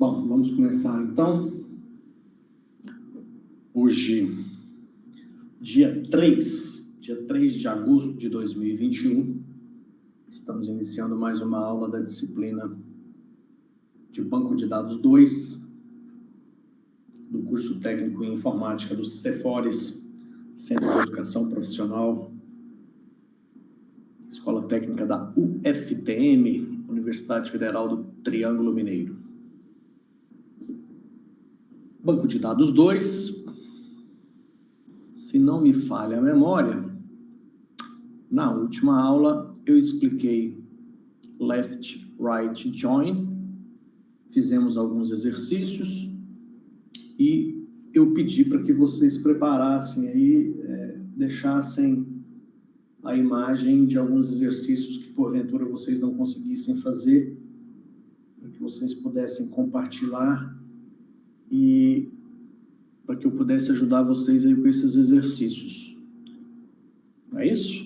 Bom, vamos começar então. Hoje, dia 3 de agosto de 2021, estamos iniciando mais uma aula da disciplina de Banco de Dados 2, do curso técnico em informática do Cefores, Centro de Educação Profissional, Escola Técnica da UFTM, Universidade Federal do Triângulo Mineiro. Banco de Dados 2, se não me falha a memória, na última aula eu expliquei Left, Right, Join, fizemos alguns exercícios e eu pedi para que vocês preparassem aí, deixassem a imagem de alguns exercícios que porventura vocês não conseguissem fazer, para que vocês pudessem compartilhar e para que eu pudesse ajudar vocês aí com esses exercícios. Não é isso?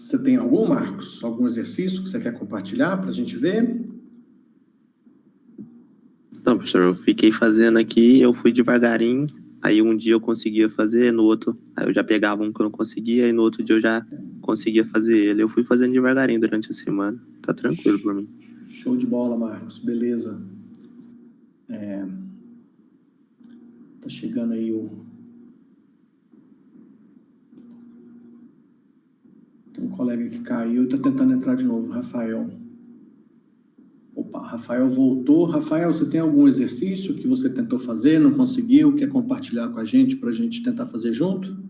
Você tem algum, Marcos? Algum exercício que você quer compartilhar para a gente ver? Não, professor, eu fiquei fazendo aqui, eu fui devagarinho, aí um dia eu conseguia fazer, no outro, aí eu já pegava um que eu não conseguia, e no outro dia eu já conseguia fazer ele. Eu fui fazendo devagarinho durante a semana, tá tranquilo por mim. Show de bola, Marcos, beleza. Tá chegando aí Tem um colega que caiu e tá tentando entrar de novo, Rafael. Opa, Rafael voltou. Rafael, você tem algum exercício que você tentou fazer, não conseguiu, quer compartilhar com a gente para a gente tentar fazer junto?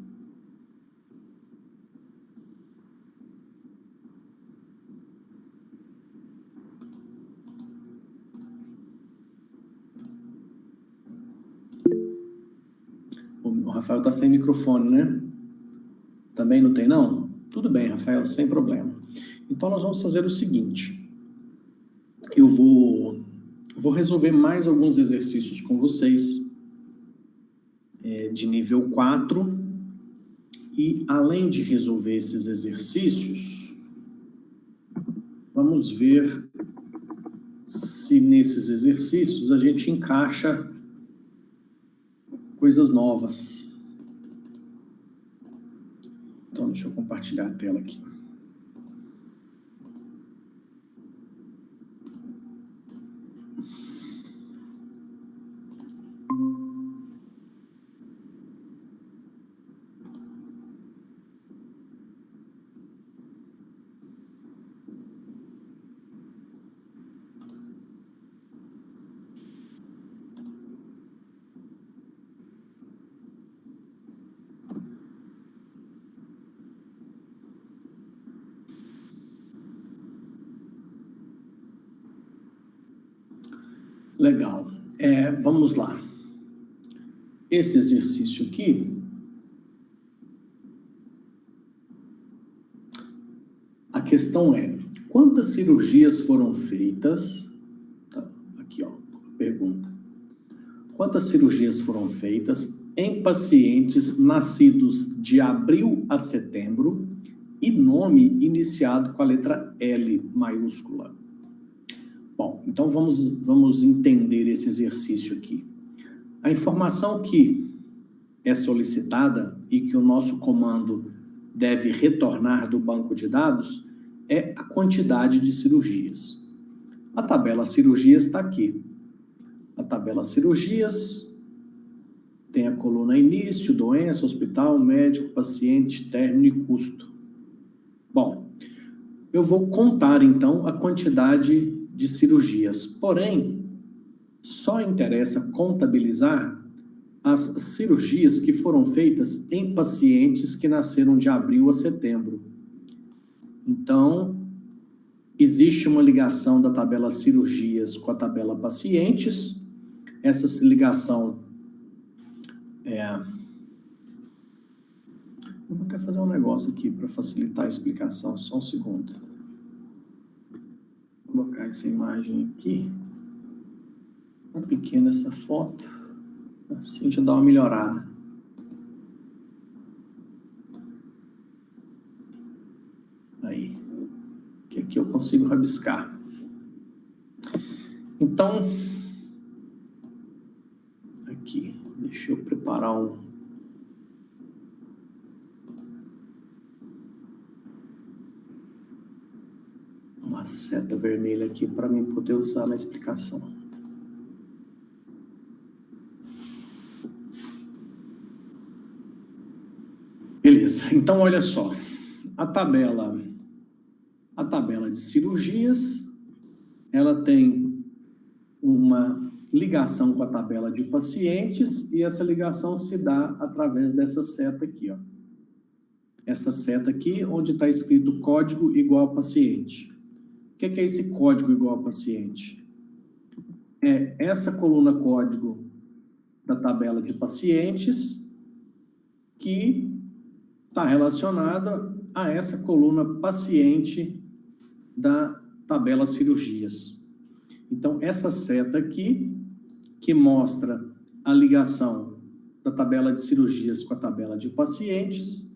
O Rafael tá sem microfone, né? Também não tem, não? Tudo bem, Rafael, sem problema. Então, nós vamos fazer o seguinte. Eu vou resolver mais alguns exercícios com vocês, de nível 4, e além de resolver esses exercícios, vamos ver se nesses exercícios a gente encaixa coisas novas. Então, deixa eu compartilhar a tela aqui. Legal. Vamos lá. Esse exercício aqui, a questão é, quantas cirurgias foram feitas? Tá, aqui, ó, pergunta. Quantas cirurgias foram feitas em pacientes nascidos de abril a setembro e nome iniciado com a letra L maiúscula? Bom, então vamos entender esse exercício aqui. A informação que é solicitada e que o nosso comando deve retornar do banco de dados é a quantidade de cirurgias. A tabela cirurgias está aqui. A tabela cirurgias tem a coluna início, doença, hospital, médico, paciente, término e custo. Bom, eu vou contar então a quantidade de cirurgias, porém, só interessa contabilizar as cirurgias que foram feitas em pacientes que nasceram de abril a setembro. Então, existe uma ligação da tabela cirurgias com a tabela pacientes. Essa ligação Eu vou até fazer um negócio aqui para facilitar a explicação, só um segundo. Vou colocar essa imagem aqui. É pequena essa foto, assim já dá uma melhorada. aqui eu consigo rabiscar. Então, aqui, deixa eu preparar uma seta vermelha aqui para mim poder usar na explicação. Beleza, então olha só, a tabela de cirurgias, ela tem uma ligação com a tabela de pacientes e essa ligação se dá através dessa seta aqui, ó. Essa seta aqui, onde está escrito código igual paciente. O que é esse código igual paciente? É essa coluna código da tabela de pacientes que está relacionada a essa coluna paciente da tabela cirurgias. Então, essa seta aqui, que mostra a ligação da tabela de cirurgias com a tabela de pacientes,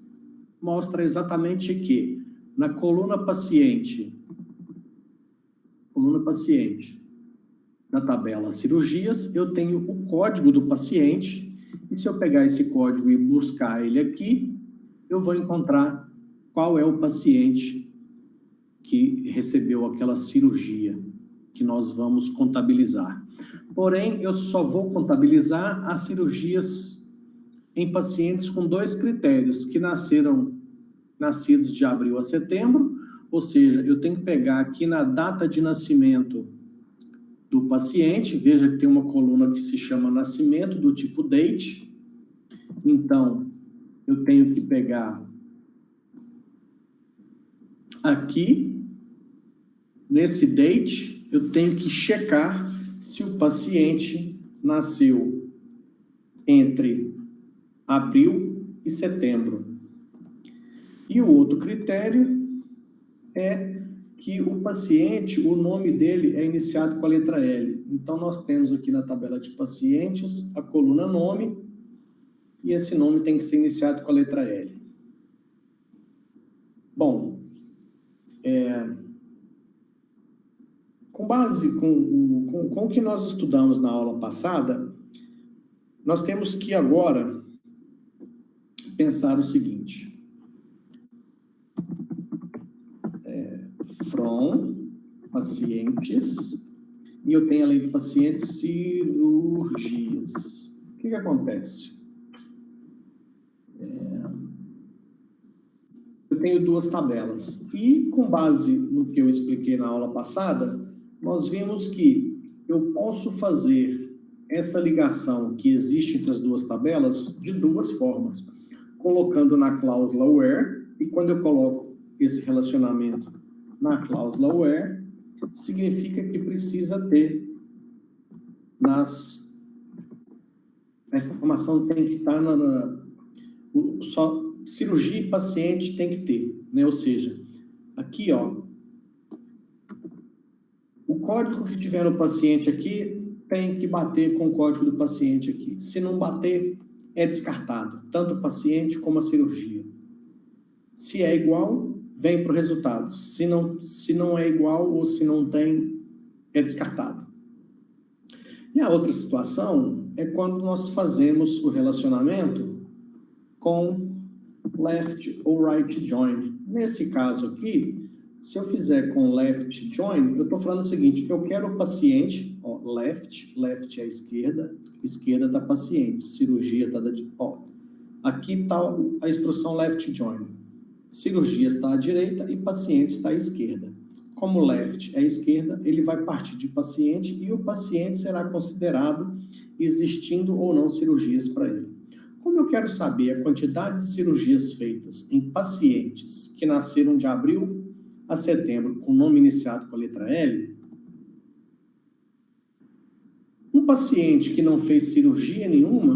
mostra exatamente que na coluna paciente da tabela cirurgias, eu tenho o código do paciente, e se eu pegar esse código e buscar ele aqui, eu vou encontrar qual é o paciente que recebeu aquela cirurgia que nós vamos contabilizar. Porém, eu só vou contabilizar as cirurgias em pacientes com 2 critérios, que nascidos de abril a setembro, ou seja, eu tenho que pegar aqui na data de nascimento do paciente, veja que tem uma coluna que se chama nascimento, do tipo date. Então, eu tenho que pegar aqui, nesse date, eu tenho que checar se o paciente nasceu entre abril e setembro. E o outro critério é que o paciente, o nome dele é iniciado com a letra L. Então, nós temos aqui na tabela de pacientes a coluna nome, e esse nome tem que ser iniciado com a letra L. Bom, com base com o que nós estudamos na aula passada, nós temos que agora pensar o seguinte. From pacientes, e eu tenho além de pacientes cirurgias. O que acontece? Eu tenho 2 tabelas, e com base no que eu expliquei na aula passada, nós vimos que eu posso fazer essa ligação que existe entre as 2 tabelas de 2 formas, colocando na cláusula where, e quando eu coloco esse relacionamento na cláusula where, significa que precisa ter a informação tem que estar só cirurgia e paciente tem que ter, né? Ou seja, aqui, ó, o código que tiver no paciente aqui tem que bater com o código do paciente aqui. Se não bater, é descartado, tanto o paciente como a cirurgia. Se é igual, vem para o resultado. Se não é igual ou se não tem, é descartado. E a outra situação é quando nós fazemos o relacionamento com left ou right join. Nesse caso aqui, se eu fizer com left join, eu estou falando o seguinte, eu quero o paciente, ó, left é a esquerda está paciente, cirurgia está aqui está a instrução left join. Cirurgia está à direita e paciente está à esquerda. Como left é a esquerda, ele vai partir de paciente e o paciente será considerado existindo ou não cirurgias para ele. Como eu quero saber a quantidade de cirurgias feitas em pacientes que nasceram de abril a setembro com nome iniciado com a letra L, um paciente que não fez cirurgia nenhuma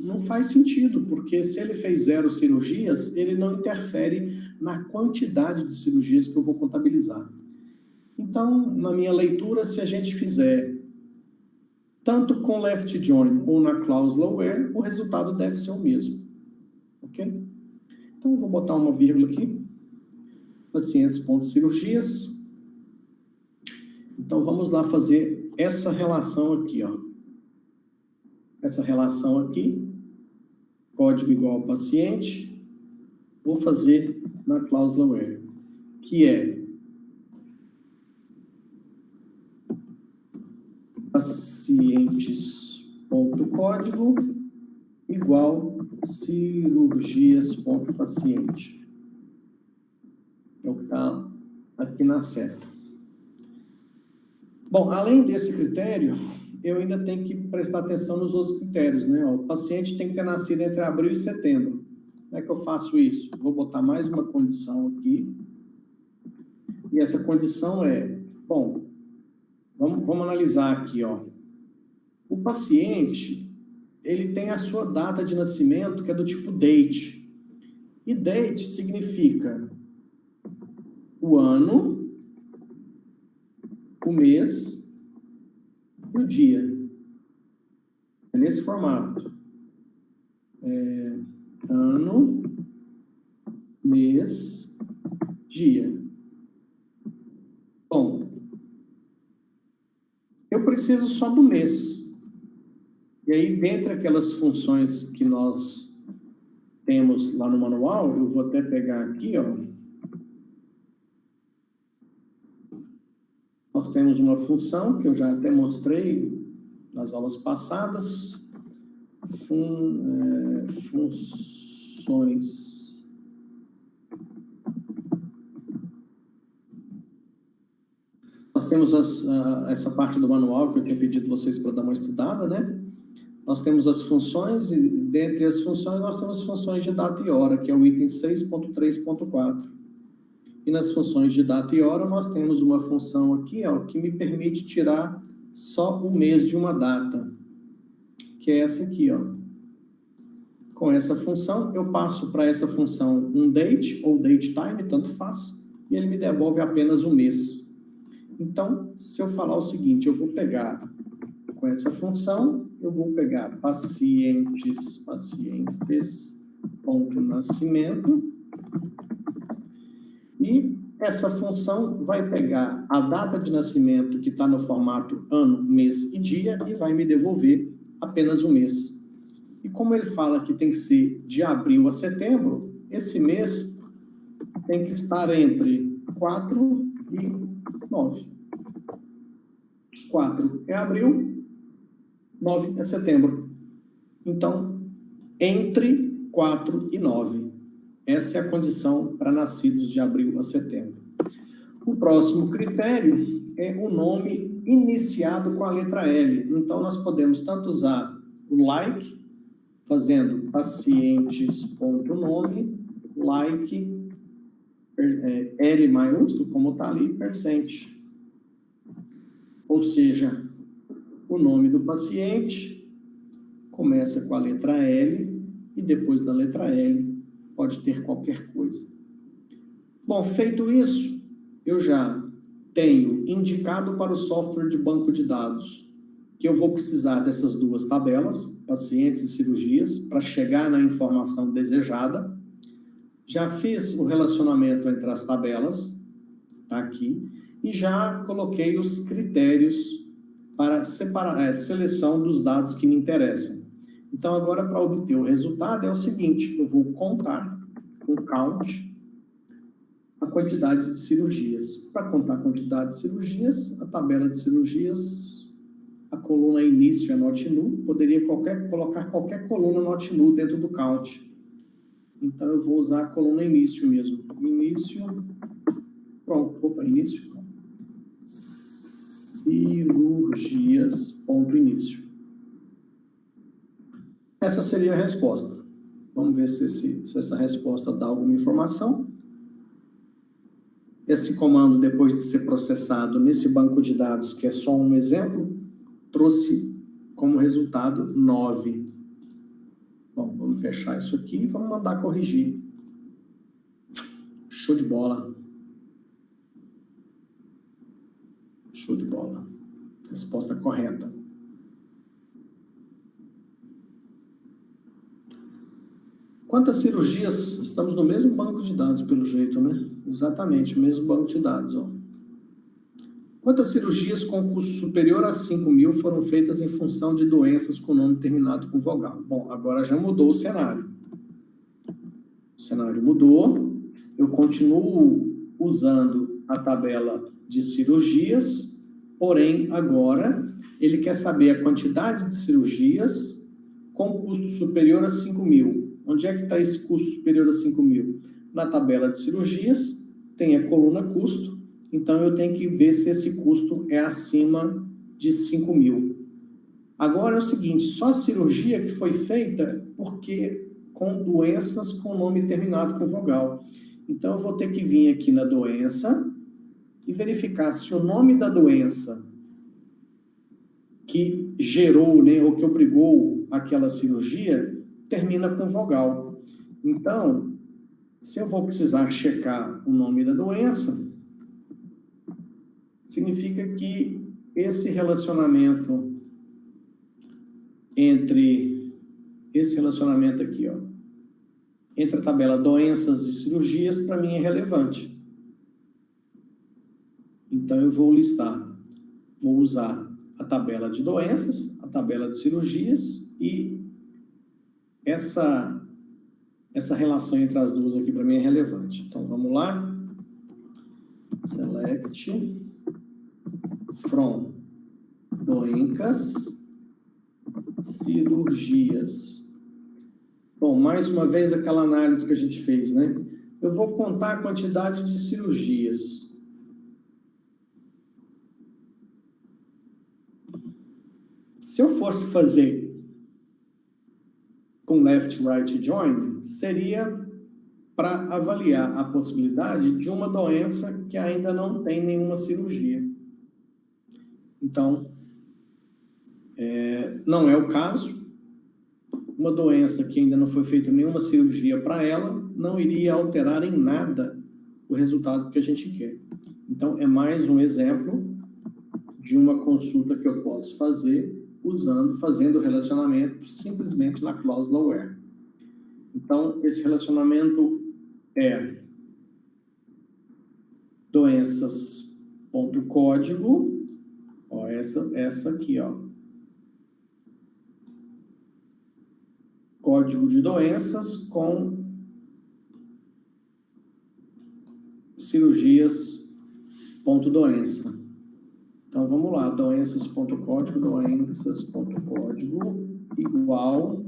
não faz sentido, porque se ele fez 0 cirurgias, ele não interfere na quantidade de cirurgias que eu vou contabilizar. Então, na minha leitura, se a gente fizer tanto com left join ou na cláusula where, o resultado deve ser o mesmo. Ok? Então, eu vou botar uma vírgula aqui. pacientes.cirurgias. Então, vamos lá fazer essa relação aqui, ó. Essa relação aqui, código igual ao paciente, vou fazer na cláusula where, que é pacientes.código igual cirurgias.paciente. É o que está aqui na seta. Bom, além desse critério, eu ainda tenho que prestar atenção nos outros critérios, né? O paciente tem que ter nascido entre abril e setembro. Como é que eu faço isso? Vou botar mais uma condição aqui. E essa condição é, bom, vamos analisar aqui, ó. O paciente, ele tem a sua data de nascimento, que é do tipo date. E date significa o ano, o mês e o dia. É nesse formato. Ano, mês, dia. Bom, eu preciso só do mês. E aí, dentre aquelas funções que nós temos lá no manual, eu vou até pegar aqui, ó. Nós temos uma função que eu já até mostrei nas aulas passadas. Funções. Nós temos essa parte do manual que eu tinha pedido vocês para dar uma estudada, né? Nós temos as funções, e dentre as funções nós temos funções de data e hora, que é o item 6.3.4. E nas funções de data e hora nós temos uma função aqui, ó, que me permite tirar só o mês de uma data, que é essa aqui, ó. Com essa função, eu passo para essa função um date ou date time, tanto faz, e ele me devolve apenas um mês. Então, se eu falar o seguinte, eu vou pegar com essa função, eu vou pegar pacientes, ponto nascimento, e essa função vai pegar a data de nascimento que está no formato ano, mês e dia e vai me devolver apenas um mês. E como ele fala que tem que ser de abril a setembro, esse mês tem que estar entre 4 e 9. 4 é abril, 9 é setembro. Então, entre 4 e 9. Essa é a condição para nascidos de abril a setembro. O próximo critério é o nome iniciado com a letra L. Então, nós podemos tanto usar o like, fazendo pacientes.nome, like, L maiúsculo, como está ali, %. Ou seja, o nome do paciente começa com a letra L e depois da letra L pode ter qualquer coisa. Bom, feito isso, eu já tenho indicado para o software de banco de dados que eu vou precisar dessas duas tabelas, pacientes e cirurgias, para chegar na informação desejada. Já fiz o relacionamento entre as tabelas, tá aqui, e já coloquei os critérios para seleção dos dados que me interessam. Então, agora, para obter o resultado, é o seguinte, eu vou contar com count a quantidade de cirurgias. Para contar a quantidade de cirurgias, a tabela de cirurgias, a coluna início é not nu, poderia colocar qualquer coluna not nu dentro do count. Então, eu vou usar a coluna início mesmo. Início, pronto, opa, início. Cirurgias, ponto início. Essa seria a resposta. Vamos ver se essa resposta dá alguma informação. Esse comando, depois de ser processado nesse banco de dados, que é só um exemplo, trouxe como resultado 9. Bom, vamos fechar isso aqui e vamos mandar corrigir. Show de bola. Show de bola. Resposta correta. Quantas cirurgias? Estamos no mesmo banco de dados, pelo jeito, né? Exatamente, o mesmo banco de dados, ó. Quantas cirurgias com custo superior a 5.000 foram feitas em função de doenças com nome terminado com vogal? Bom, agora já mudou o cenário. O cenário mudou. Eu continuo usando a tabela de cirurgias, porém, agora, ele quer saber a quantidade de cirurgias com custo superior a 5.000. Onde é que está esse custo superior a 5.000? Na tabela de cirurgias, tem a coluna custo, então eu tenho que ver se esse custo é acima de 5.000. Agora é o seguinte, só a cirurgia que foi feita porque com doenças com nome terminado com vogal. Então eu vou ter que vir aqui na doença e verificar se o nome da doença que gerou, né, ou que obrigou aquela cirurgia termina com vogal. Então, se eu vou precisar checar o nome da doença, significa que esse relacionamento aqui, ó, entre a tabela doenças e cirurgias, para mim é relevante. Então, eu vou usar a tabela de doenças, a tabela de cirurgias e essa relação entre as duas aqui para mim é relevante. Então, vamos lá. Select from doenças, cirurgias. Bom, mais uma vez aquela análise que a gente fez, né? Eu vou contar a quantidade de cirurgias. Se eu fosse fazer com left-right join, seria para avaliar a possibilidade de uma doença que ainda não tem nenhuma cirurgia. Então, não é o caso. Uma doença que ainda não foi feita nenhuma cirurgia para ela, não iria alterar em nada o resultado que a gente quer. Então, é mais um exemplo de uma consulta que eu posso fazer fazendo o relacionamento simplesmente na cláusula where. Então, esse relacionamento é doenças.código, ó, essa aqui, ó. Código de doenças com cirurgias.doença. Então, vamos lá, doenças.código igual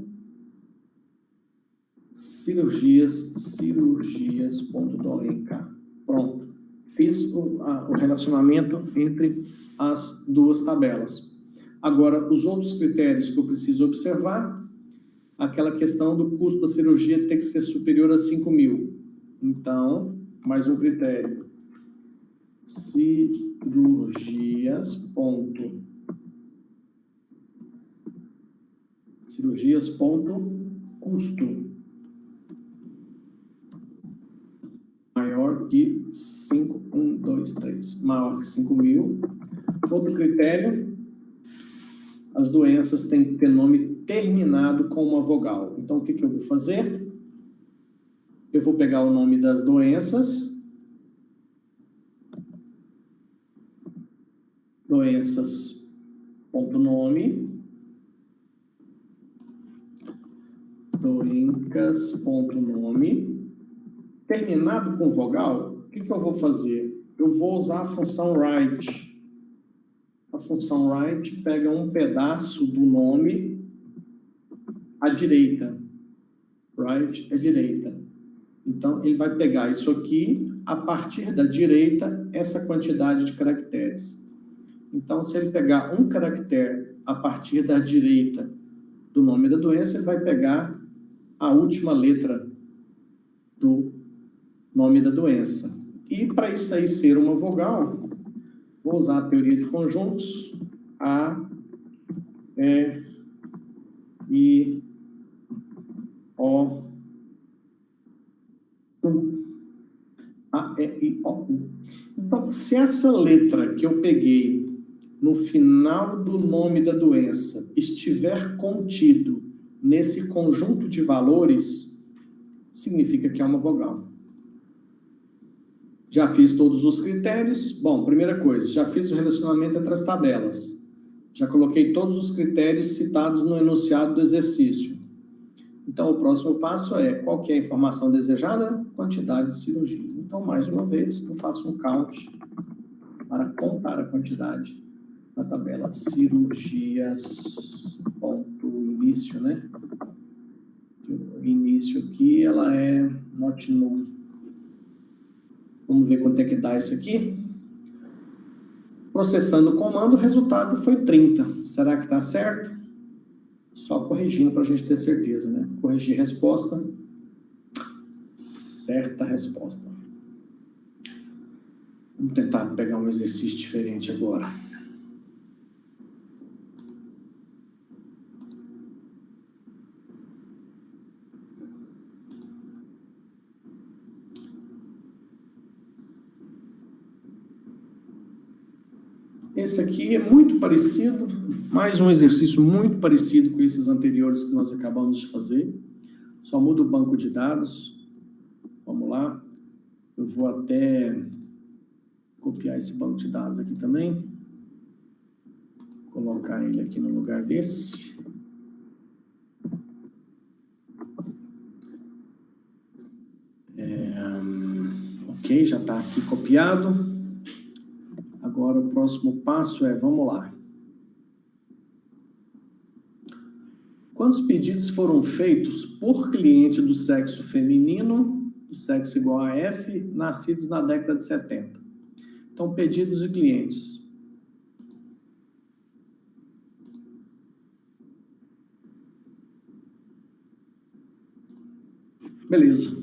cirurgias.doenca. Pronto. Fiz o relacionamento entre as duas tabelas. Agora, os outros critérios que eu preciso observar, aquela questão do custo da cirurgia ter que ser superior a 5.000. Então, mais um critério. Cirurgias.custo maior que 5.123, maior que 5.000. Outro critério, as doenças têm que ter nome terminado com uma vogal. Então, o que eu vou fazer? Eu vou pegar o nome das doenças, doenças.nome, terminado com vogal. O que eu vou fazer? Eu vou usar a função write. A função write pega um pedaço do nome à direita. Write é direita. Então, ele vai pegar isso aqui, a partir da direita, essa quantidade de caracteres. Então, se ele pegar um caractere a partir da direita do nome da doença, ele vai pegar a última letra do nome da doença. E para isso aí ser uma vogal, vou usar a teoria de conjuntos, A, E, I, O, U. A, E, I, O, U. Então, se essa letra que eu peguei no final do nome da doença estiver contido nesse conjunto de valores, significa que é uma vogal. Já fiz todos os critérios. Bom, primeira coisa, já fiz o relacionamento entre as tabelas. Já coloquei todos os critérios citados no enunciado do exercício. Então, o próximo passo é, qual que é a informação desejada? Quantidade de cirurgia. Então, mais uma vez, eu faço um count para contar a quantidade na tabela cirurgias, ponto início, né? O início aqui, ela é not null. Vamos ver quanto é que dá isso aqui. Processando o comando, o resultado foi 30. Será que está certo? Só corrigindo para a gente ter certeza, né? Corrigir resposta. Certa resposta. Vamos tentar pegar um exercício diferente agora. Esse aqui é muito parecido, mais um exercício muito parecido com esses anteriores que nós acabamos de fazer. Só muda o banco de dados. Vamos lá. Eu vou até copiar esse banco de dados aqui também. Colocar ele aqui no lugar desse. Ok, já está aqui copiado. Agora o próximo passo é, vamos lá. Quantos pedidos foram feitos por cliente do sexo feminino, do sexo igual a F, nascidos na década de 70? Então, pedidos de clientes. Beleza.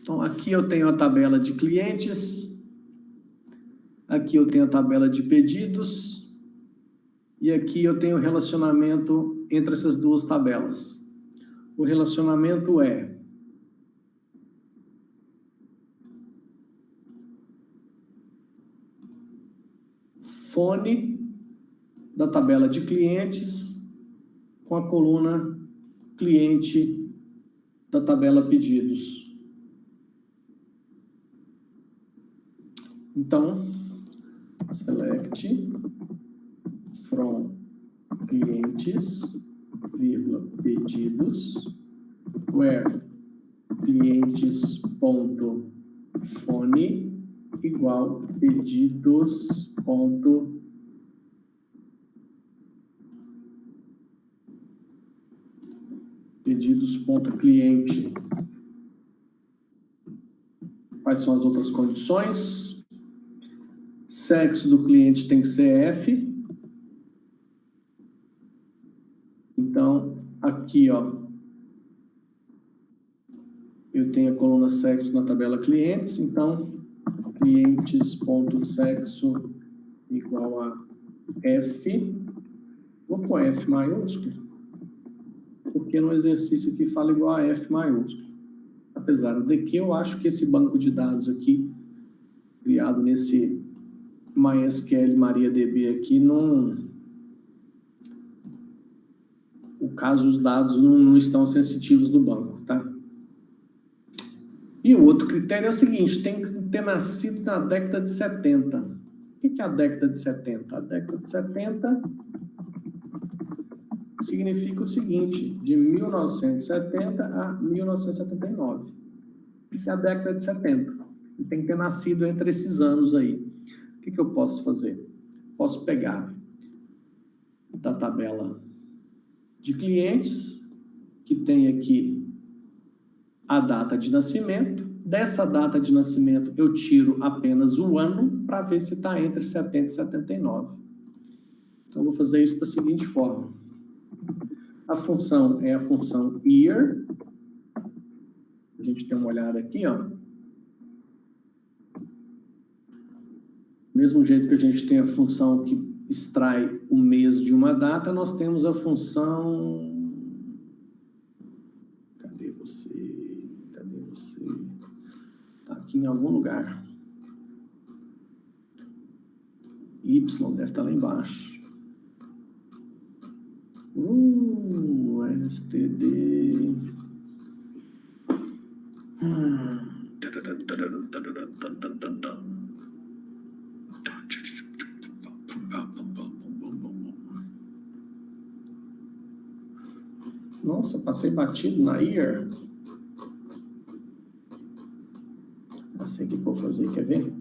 Então, aqui eu tenho a tabela de clientes. Aqui eu tenho a tabela de pedidos. E aqui eu tenho o relacionamento entre essas duas tabelas. O relacionamento é fone da tabela de clientes com a coluna cliente da tabela pedidos. Então, select from clientes, pedidos, where clientes.fone igual pedidos.cliente. Quais são as outras condições? Sexo do cliente tem que ser F. Então, aqui, ó, eu tenho a coluna sexo na tabela clientes, então, clientes.sexo igual a F. Vou pôr F maiúsculo, porque no exercício aqui fala igual a F maiúsculo. Apesar de que eu acho que esse banco de dados aqui, criado nesse MySQL MariaDB aqui, não... O caso, os dados não estão sensitivos no banco, tá? E o outro critério é o seguinte, tem que ter nascido na década de 70. O que é a década de 70? A década de 70 significa o seguinte, de 1970 a 1979. Essa é a década de 70. E tem que ter nascido entre esses anos aí. O que eu posso fazer? Posso pegar da tabela de clientes, que tem aqui a data de nascimento. Dessa data de nascimento, eu tiro apenas o ano para ver se está entre 70 e 79. Então, eu vou fazer isso da seguinte forma. A função é a função year. A gente tem uma olhada aqui, ó. Mesmo jeito que a gente tem a função que extrai o mês de uma data, nós temos a função... Cadê você? Cadê você? Está aqui em algum lugar. Y deve estar lá embaixo. STD... Nossa, passei batido na year. Não sei o que eu vou fazer, quer ver? Vou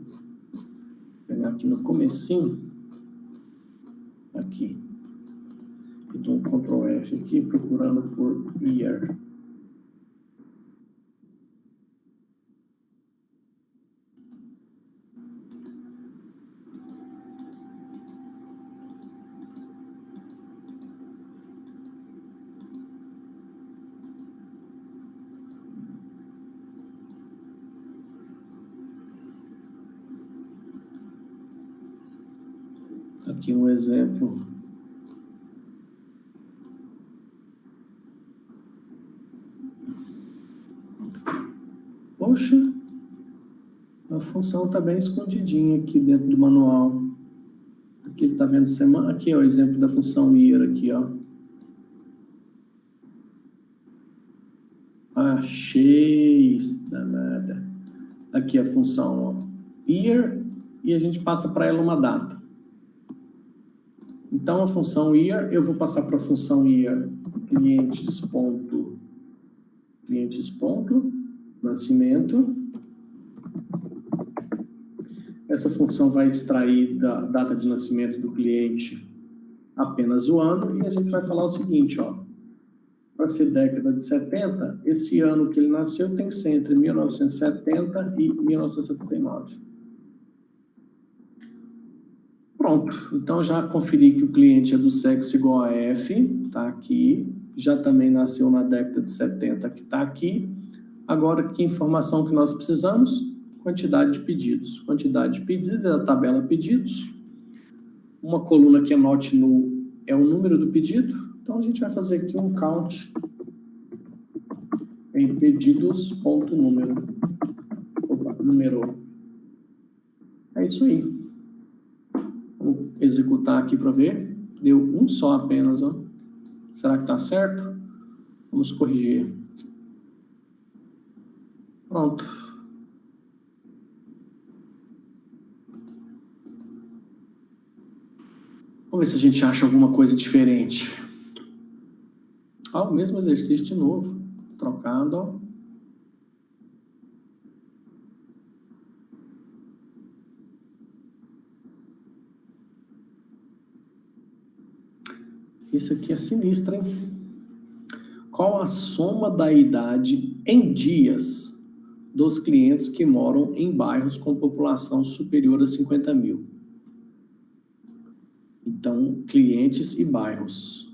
pegar aqui no comecinho. Aqui. E dou um Ctrl F aqui, procurando por year. Aqui um exemplo. Poxa, a função está bem escondidinha aqui dentro do manual. Aqui está vendo semana. Aqui é o exemplo da função year aqui, ó. Achei, danada. Aqui a função ó, year e a gente passa para ela uma data. Então, a função year, eu vou passar para a função year clientes.nascimento. Essa função vai extrair da data de nascimento do cliente apenas o ano e a gente vai falar o seguinte, ó. Para ser década de 70, esse ano que ele nasceu tem que ser entre 1970 e 1979. Pronto, então já conferi que o cliente é do sexo igual a F, está aqui. Já também nasceu na década de 70, que está aqui. Agora, que informação que nós precisamos? Quantidade de pedidos. Quantidade de pedidos da tabela pedidos. Uma coluna que é not null é o número do pedido. Então, a gente vai fazer aqui um count em pedidos.número. Opa, número. É isso aí. Vou executar aqui para ver. Deu um só apenas, ó. Será que está certo? Vamos corrigir. Pronto. Vamos ver se a gente acha alguma coisa diferente. Ah, o mesmo exercício de novo. Trocado, ó. Isso aqui é sinistro, hein? Qual a soma da idade em dias dos clientes que moram em bairros com população superior a 50 mil? Então, clientes e bairros.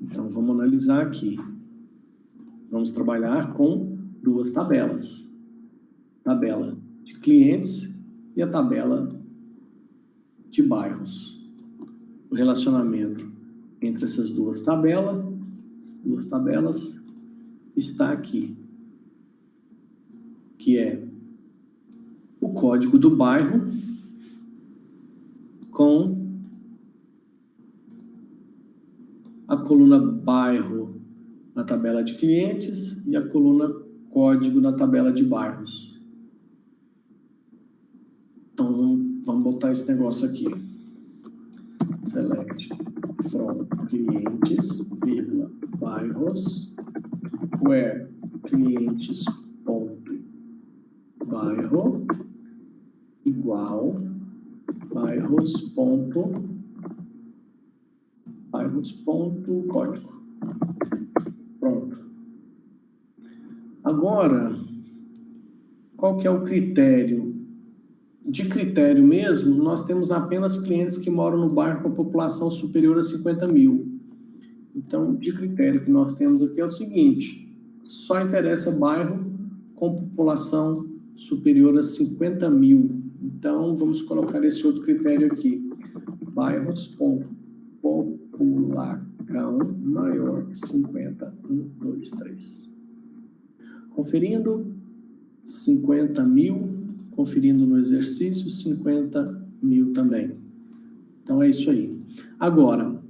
Então, vamos analisar aqui. Vamos trabalhar com duas tabelas. Tabela de clientes e a tabela de bairros. O relacionamento entre essas duas tabelas está aqui, que é o código do bairro com a coluna bairro na tabela de clientes e a coluna código na tabela de bairros. Então, vamos botar esse negócio aqui. Select from clientes, bairros, where clientes.bairro igual bairros.código. Pronto. Agora, qual que é o critério? De critério mesmo, nós temos apenas clientes que moram no bairro com população superior a 50 mil. Então, de critério que nós temos aqui é o seguinte, só interessa bairro com população superior a 50 mil. Então, vamos colocar esse outro critério aqui. Bairros com população maior que 50, 1, 2, 3. Conferindo, 50 mil. Conferindo no exercício, 50 mil também. Então, é isso aí. Agora,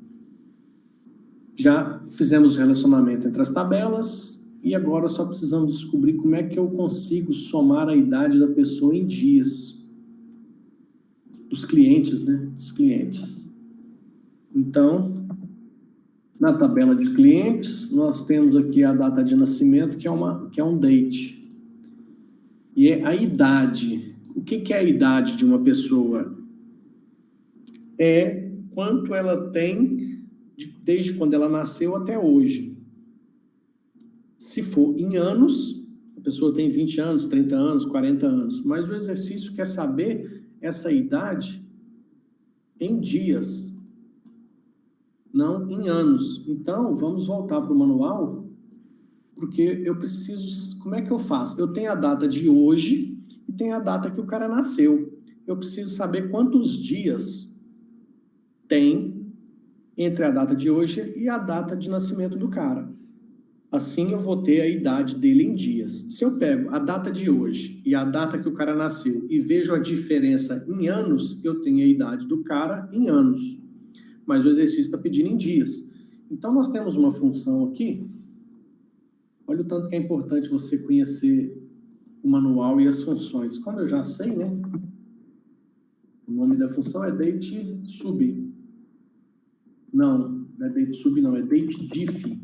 já fizemos o relacionamento entre as tabelas, E agora só precisamos descobrir como é que eu consigo somar a idade da pessoa em dias. Dos clientes, né? Dos clientes. Então, na tabela de clientes, nós temos aqui a data de nascimento, que é um date. E é a idade. O que é a idade de uma pessoa? É quanto ela tem desde quando ela nasceu até hoje. Se for em anos, a pessoa tem 20 anos, 30 anos, 40 anos. Mas o exercício quer saber essa idade em dias, não em anos. Então, vamos voltar para o manual, porque eu preciso... Como é que eu faço? Eu tenho a data de hoje e tenho a data que o cara nasceu. Eu preciso saber quantos dias tem entre a data de hoje e a data de nascimento do cara. Assim eu vou ter a idade dele em dias. Se eu pego a data de hoje e a data que o cara nasceu e vejo a diferença em anos, eu tenho a idade do cara em anos. Mas o exercício está pedindo em dias. Então nós temos uma função aqui. Olha o tanto que é importante você conhecer o manual e as funções. Como eu já sei, né? O nome da função é dateSub. Não é dateSub, não. É datediff.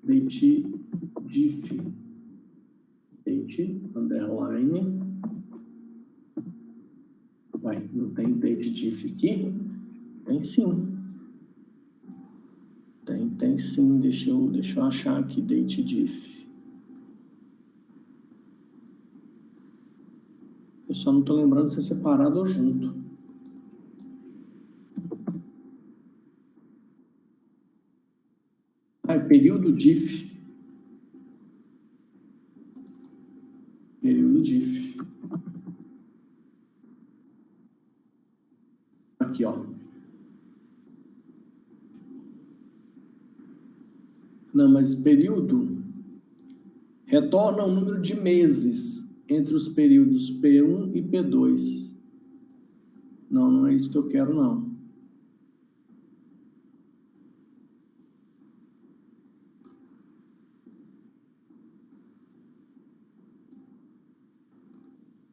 Datediff. Date, underline. Vai, não tem datediff aqui? Tem sim. Tem sim. Deixa eu achar aqui datediff. Eu só não estou lembrando se é separado ou junto. É período diff. Período diff. Aqui, ó. Não, mas período retorna o número de meses entre os períodos P1 e P2. Não é isso que eu quero, não.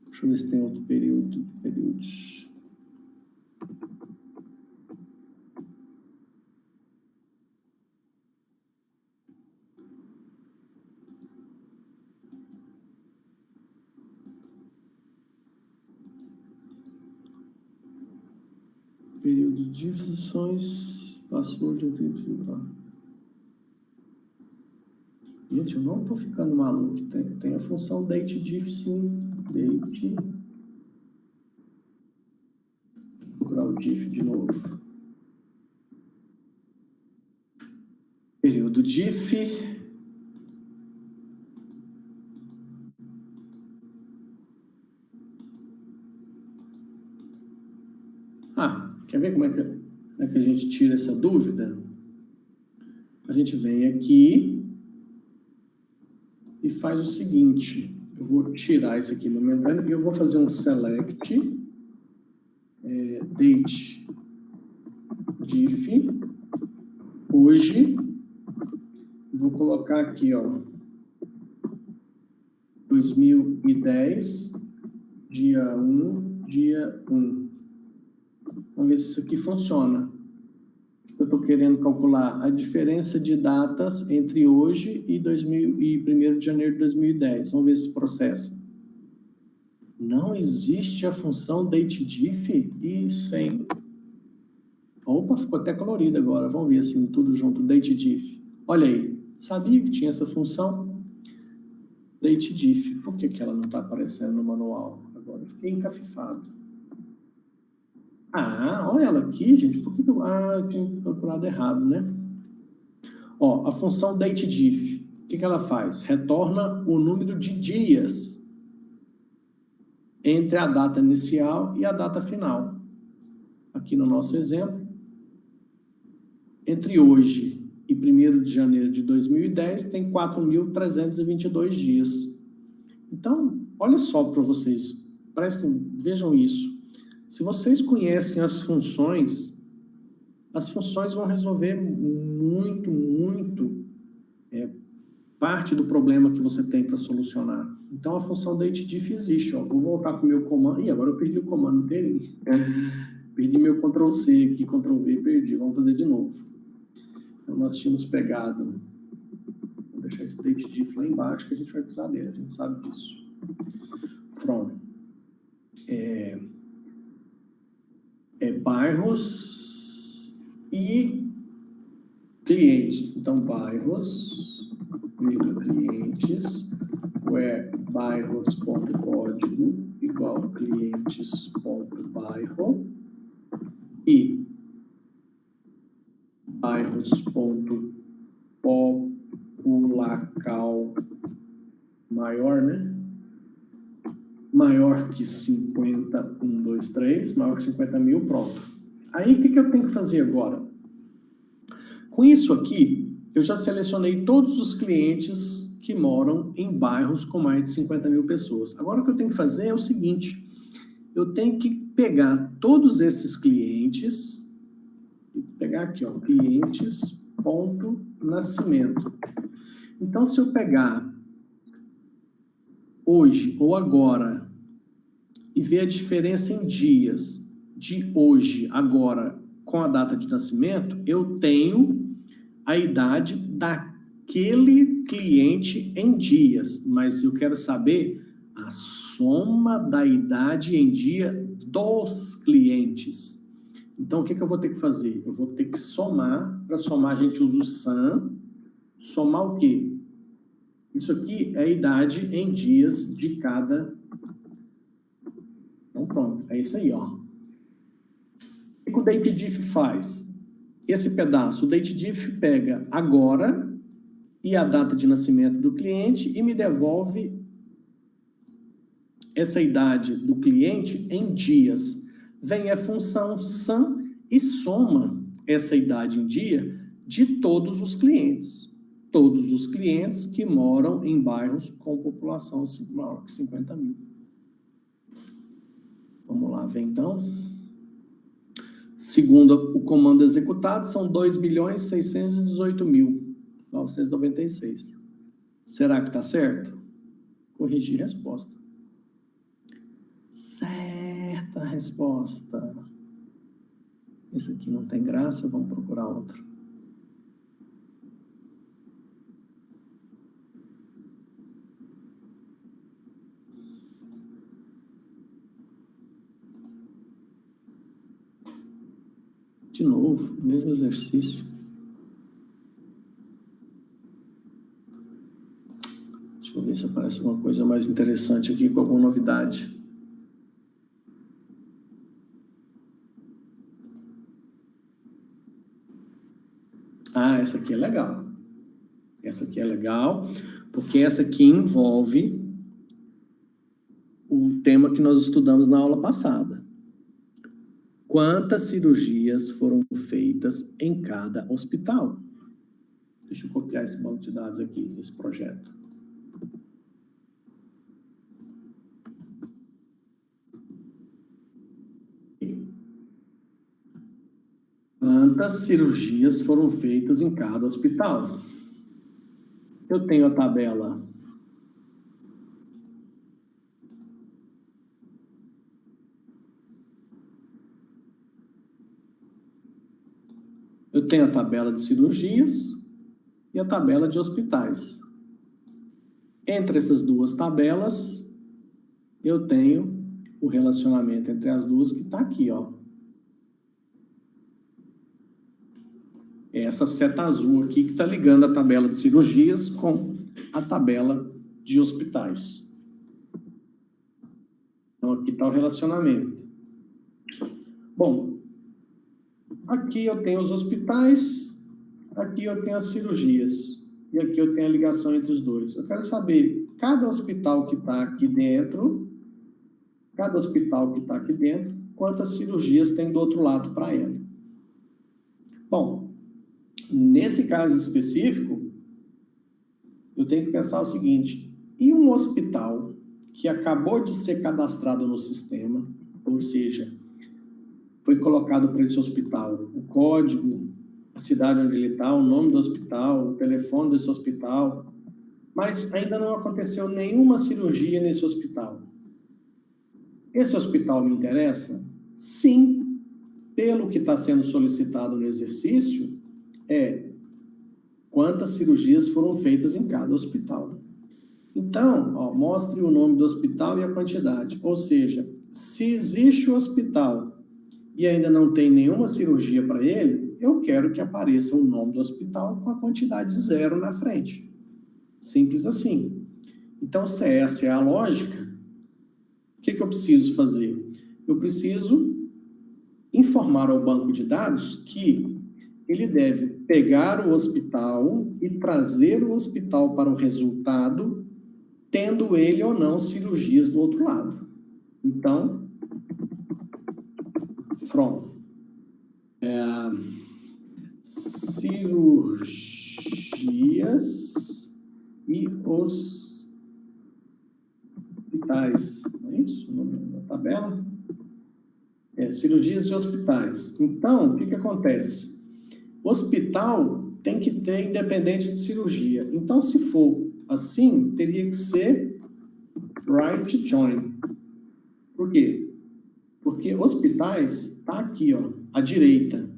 Deixa eu ver se tem outro período. Períodos. Períodos de funções, password, Gente, eu não estou ficando maluco. Tem a função datediff, sim. Date. Vou procurar o diff de novo. Período diff. Quer ver como é que a gente tira essa dúvida? A gente vem aqui e faz o seguinte. Eu vou tirar isso aqui momentâneo e eu vou fazer um select date diff hoje. Vou colocar aqui, ó, 2010, dia 1, dia 1. Vamos ver se isso aqui funciona. Eu estou querendo calcular a diferença de datas entre hoje e 1º de janeiro de 2010. Vamos ver se processa. Não existe a função datediff e sem... Opa, ficou até colorido agora. Vamos ver assim, tudo junto, datediff. Olha aí, sabia que tinha essa função? Datediff. Por que ela não está aparecendo no manual? Agora eu fiquei encafifado. Olha ela aqui, gente. Por que eu tinha procurado errado, né? Ó, a função datediff, o que ela faz? Retorna o número de dias entre a data inicial e a data final. Aqui no nosso exemplo, entre hoje e 1º de janeiro de 2010, tem 4.322 dias. Então, olha só para vocês, vejam isso. Se vocês conhecem as funções vão resolver muito parte do problema que você tem para solucionar. Então, a função dateDiff existe. Ó. Vou voltar para o meu comando. Ih, agora eu perdi o comando inteirinho. Perdi meu Ctrl+C aqui, Ctrl+V, perdi. Vamos fazer de novo. Então, nós tínhamos pegado... Vou deixar esse dateDiff lá embaixo, que a gente vai precisar dele. A gente sabe disso. From. Bairros e clientes. Então, bairros, clientes, where bairros.código igual clientes.bairro e bairros.populacal maior, né? Maior que 50, 1, 2, 3, maior que 50 mil, pronto. Aí, o que eu tenho que fazer agora? Com isso aqui, eu já selecionei todos os clientes que moram em bairros com mais de 50 mil pessoas. Agora, o que eu tenho que fazer é o seguinte, eu tenho que pegar todos esses clientes, pegar aqui, ó, clientes.nascimento. Então, se eu pegar hoje ou agora e ver a diferença em dias de hoje, agora, com a data de nascimento, eu tenho a idade daquele cliente em dias, mas eu quero saber a soma da idade em dia dos clientes. Então, o que eu vou ter que fazer? Eu vou ter que somar. Para somar, a gente usa o sum. Somar o quê? Isso aqui é a idade em dias de cada... Então, pronto. É isso aí, ó. O que o dateDiff faz? Esse pedaço, o dateDiff pega agora e a data de nascimento do cliente e me devolve essa idade do cliente em dias. Vem a função sum e soma essa idade em dia de todos os clientes. Todos os clientes que moram em bairros com população maior que 50 mil. Vamos lá ver então. Segundo o comando executado, são 2.618.996. Será que está certo? Corrigir resposta. Certa resposta. Esse aqui não tem graça, vamos procurar outro. De novo, mesmo exercício. Deixa eu ver se aparece alguma coisa mais interessante aqui com alguma novidade. Ah, essa aqui é legal. Essa aqui é legal, porque essa aqui envolve o tema que nós estudamos na aula passada. Quantas cirurgias foram feitas em cada hospital? Deixa eu copiar esse banco de dados aqui, esse projeto. Quantas cirurgias foram feitas em cada hospital? Eu tenho a tabela. Eu tenho a tabela de cirurgias e a tabela de hospitais. Entre essas duas tabelas, eu tenho o relacionamento entre as duas que está aqui, ó. É essa seta azul aqui que está ligando a tabela de cirurgias com a tabela de hospitais. Então, aqui está o relacionamento. Bom, aqui eu tenho os hospitais, aqui eu tenho as cirurgias, e aqui eu tenho a ligação entre os dois. Eu quero saber, cada hospital que está aqui dentro, quantas cirurgias tem do outro lado para ela. Bom, nesse caso específico, eu tenho que pensar o seguinte, e um hospital que acabou de ser cadastrado no sistema, ou seja, foi colocado para esse hospital o código a cidade onde ele está, o nome do hospital, o telefone desse hospital, mas ainda não aconteceu nenhuma cirurgia nesse hospital. Esse hospital me interessa? Sim, pelo que está sendo solicitado no exercício, quantas cirurgias foram feitas em cada hospital. Então, mostre o nome do hospital e a quantidade. Ou seja, se existe o hospital e ainda não tem nenhuma cirurgia para ele, eu quero que apareça o nome do hospital com a quantidade 0 na frente. Simples assim. Então, se essa é a lógica, o que eu preciso fazer? Eu preciso informar ao banco de dados que ele deve pegar o hospital e trazer o hospital para o resultado, tendo ele ou não cirurgias do outro lado. Então, from cirurgias e hospitais. Não é isso? Na tabela? Cirurgias e hospitais. Então, o que acontece? Hospital tem que ter independente de cirurgia. Então, se for assim, teria que ser right join. Por quê? Porque hospitais está aqui, à direita.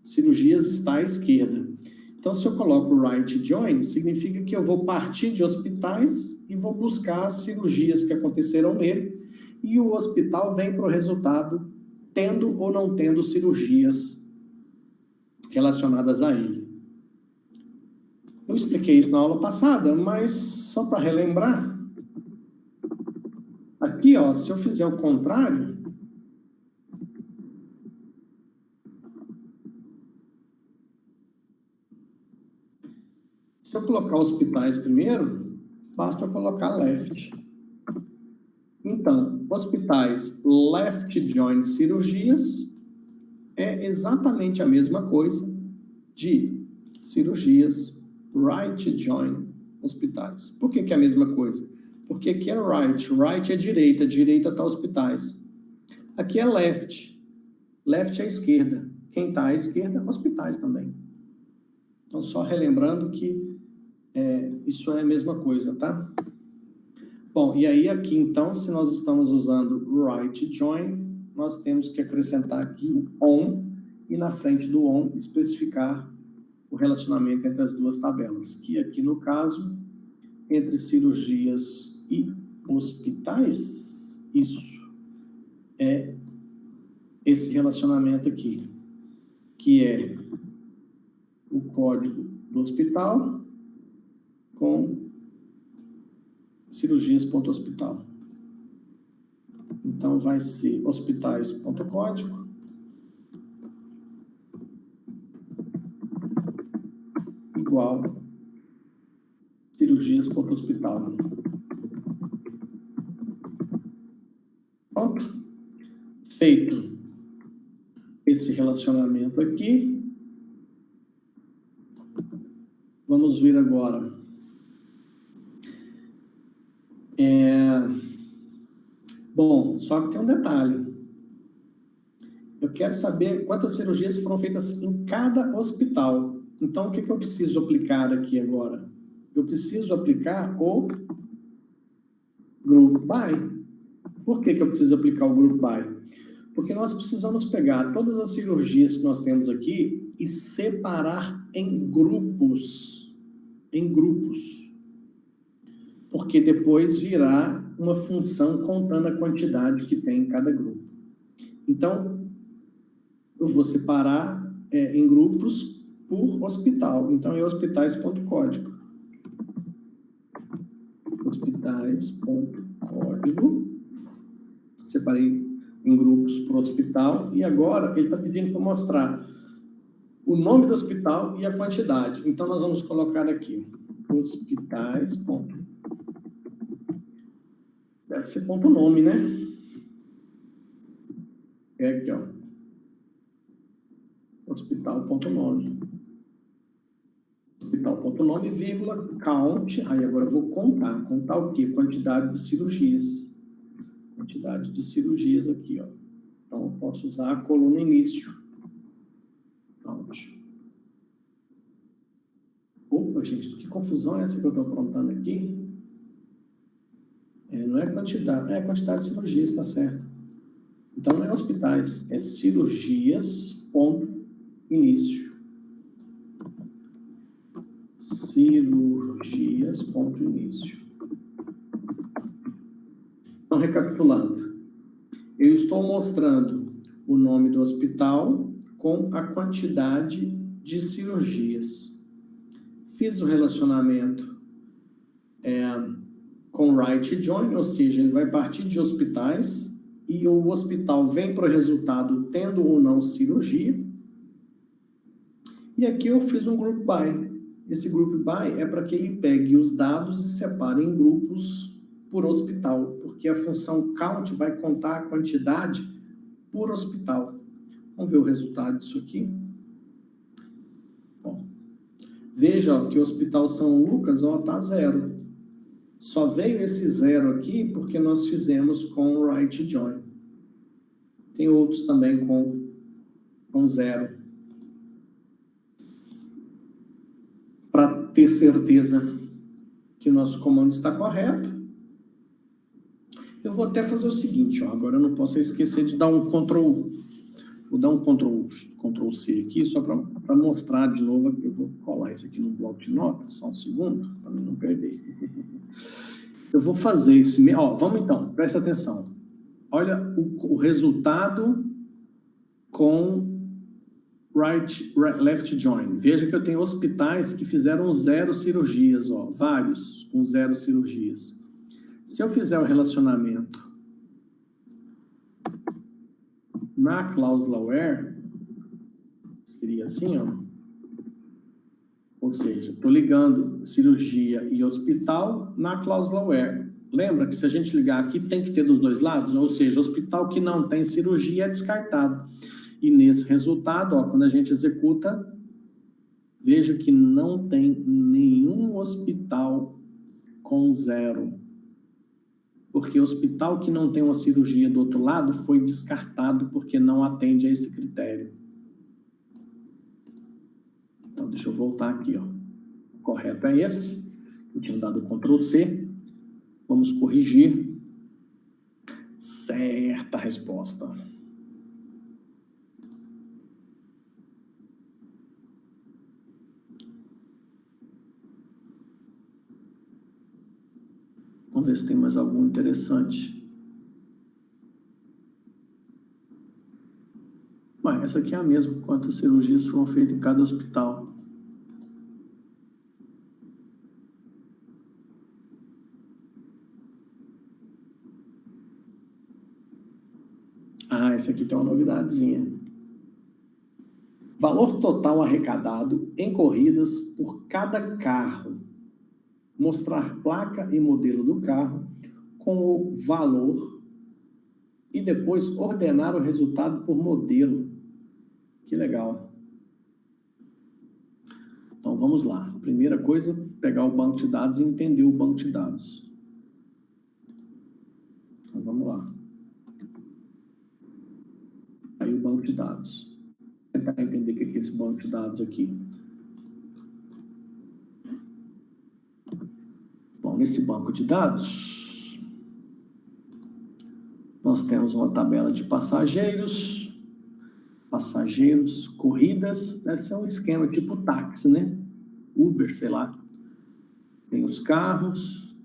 Cirurgias está à esquerda. Então, se eu coloco right join, significa que eu vou partir de hospitais e vou buscar as cirurgias que aconteceram nele, e o hospital vem para o resultado tendo ou não tendo cirurgias relacionadas a ele. Eu expliquei isso na aula passada, mas só para relembrar, aqui, se eu fizer o contrário, se eu colocar hospitais primeiro, basta eu colocar left. Então, hospitais left join cirurgias é exatamente a mesma coisa de cirurgias right join hospitais. Por que é a mesma coisa? Porque aqui é right, right é direita, direita está hospitais. Aqui é left, left é esquerda. Quem está à esquerda, hospitais também. Então, só relembrando que isso é a mesma coisa, tá? Bom, e aí aqui, então, se nós estamos usando right join, nós temos que acrescentar aqui o on e na frente do on especificar o relacionamento entre as duas tabelas, que aqui no caso, entre cirurgias e hospitais, isso é esse relacionamento aqui, que é o código do hospital com cirurgias.hospital. Então, vai ser hospitais.código igual cirurgias.hospital. Pronto. Feito esse relacionamento aqui, vamos ver agora. Bom, só que tem um detalhe. Eu quero saber quantas cirurgias foram feitas em cada hospital. Então, o que eu preciso aplicar aqui agora? Eu preciso aplicar o group by. Por que eu preciso aplicar o group by? Porque nós precisamos pegar todas as cirurgias que nós temos aqui e separar em grupos. Em grupos. Porque depois virá uma função contando a quantidade que tem em cada grupo. Então, eu vou separar em grupos por hospital. Então, é hospitais.código. Hospitais.código. Separei em grupos por hospital. E agora, ele está pedindo para mostrar o nome do hospital e a quantidade. Então, nós vamos colocar aqui. Hospitais. Deve ser ponto nome, né? É aqui, hospital.nome. Hospital.nome, vírgula, count. Aí agora eu vou contar. Contar o quê? Quantidade de cirurgias. Quantidade de cirurgias aqui, Então, eu posso usar a coluna início. Count. Pô, gente, que confusão é essa que eu estou aprontando aqui? Não é quantidade, é quantidade de cirurgias, está certo. Então, não é hospitais, é cirurgias, ponto, início. Cirurgias, ponto, início. Então, recapitulando, eu estou mostrando o nome do hospital com a quantidade de cirurgias. Fiz o relacionamento com right join, ou seja, ele vai partir de hospitais e o hospital vem para o resultado tendo ou não cirurgia. E aqui eu fiz um group by. Esse group by é para que ele pegue os dados e separe em grupos por hospital, porque a função count vai contar a quantidade por hospital. Vamos ver o resultado disso aqui. Bom, veja que o hospital São Lucas está 0. Só veio esse 0 aqui porque nós fizemos com o right join. Tem outros também com 0. Para ter certeza que o nosso comando está correto, eu vou até fazer o seguinte, agora eu não posso esquecer de dar um Ctrl, vou dar um Ctrl C aqui, só para mostrar de novo, eu vou colar isso aqui no bloco de notas, só um segundo, para não perder. Eu vou fazer esse, vamos então, presta atenção. Olha o resultado com left join. Veja que eu tenho hospitais que fizeram 0 cirurgias, vários com 0 cirurgias. Se eu fizer o relacionamento na cláusula where, seria assim, ou seja, estou ligando cirurgia e hospital na cláusula where. Lembra que se a gente ligar aqui, tem que ter dos dois lados, ou seja, hospital que não tem cirurgia é descartado. E nesse resultado, quando a gente executa, veja que não tem nenhum hospital com 0. Porque o hospital que não tem uma cirurgia do outro lado foi descartado porque não atende a esse critério. Então, deixa eu voltar aqui, O correto é esse. Eu tinha dado Ctrl C. Vamos corrigir. Certa resposta. Vamos ver se tem mais algum interessante. Essa aqui é a mesma. Quantas cirurgias foram feitas em cada hospital? Esse aqui tem uma novidadezinha. Valor total arrecadado em corridas por cada carro. Mostrar placa e modelo do carro com o valor e depois ordenar o resultado por modelo. Que legal. Então, vamos lá. Primeira coisa, pegar o banco de dados e entender o banco de dados. Então, vamos lá. Aí o banco de dados. Vou tentar entender o que é esse banco de dados aqui. Bom, nesse banco de dados, nós temos uma tabela de passageiros, corridas, deve ser um esquema tipo táxi, né? Uber, sei lá. Tem os carros,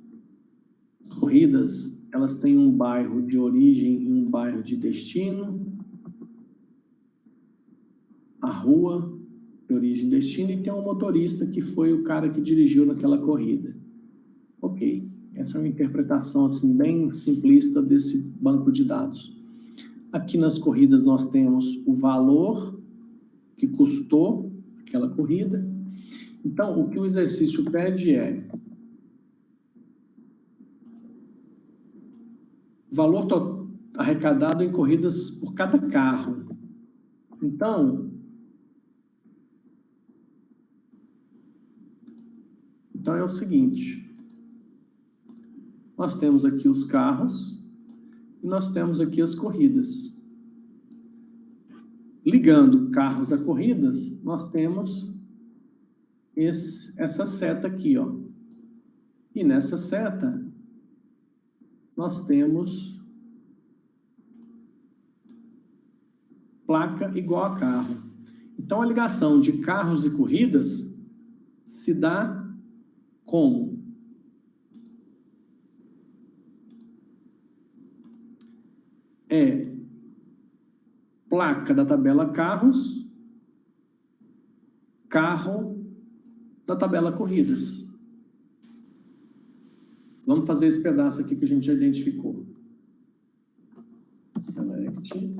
as corridas, elas têm um bairro de origem e um bairro de destino, a rua de origem e destino, e tem um motorista que foi o cara que dirigiu naquela corrida. Ok, essa é uma interpretação assim, bem simplista desse banco de dados. Aqui nas corridas nós temos o valor que custou aquela corrida. Então, o que o exercício pede é valor arrecadado em corridas por cada carro. Então é o seguinte, nós temos aqui os carros e nós temos aqui as corridas. Ligando carros a corridas, nós temos essa seta aqui, ó. E nessa seta, nós temos placa igual a carro. Então, a ligação de carros e corridas se dá como? É placa da tabela carros, carro da tabela corridas. Vamos fazer esse pedaço aqui que a gente já identificou. Select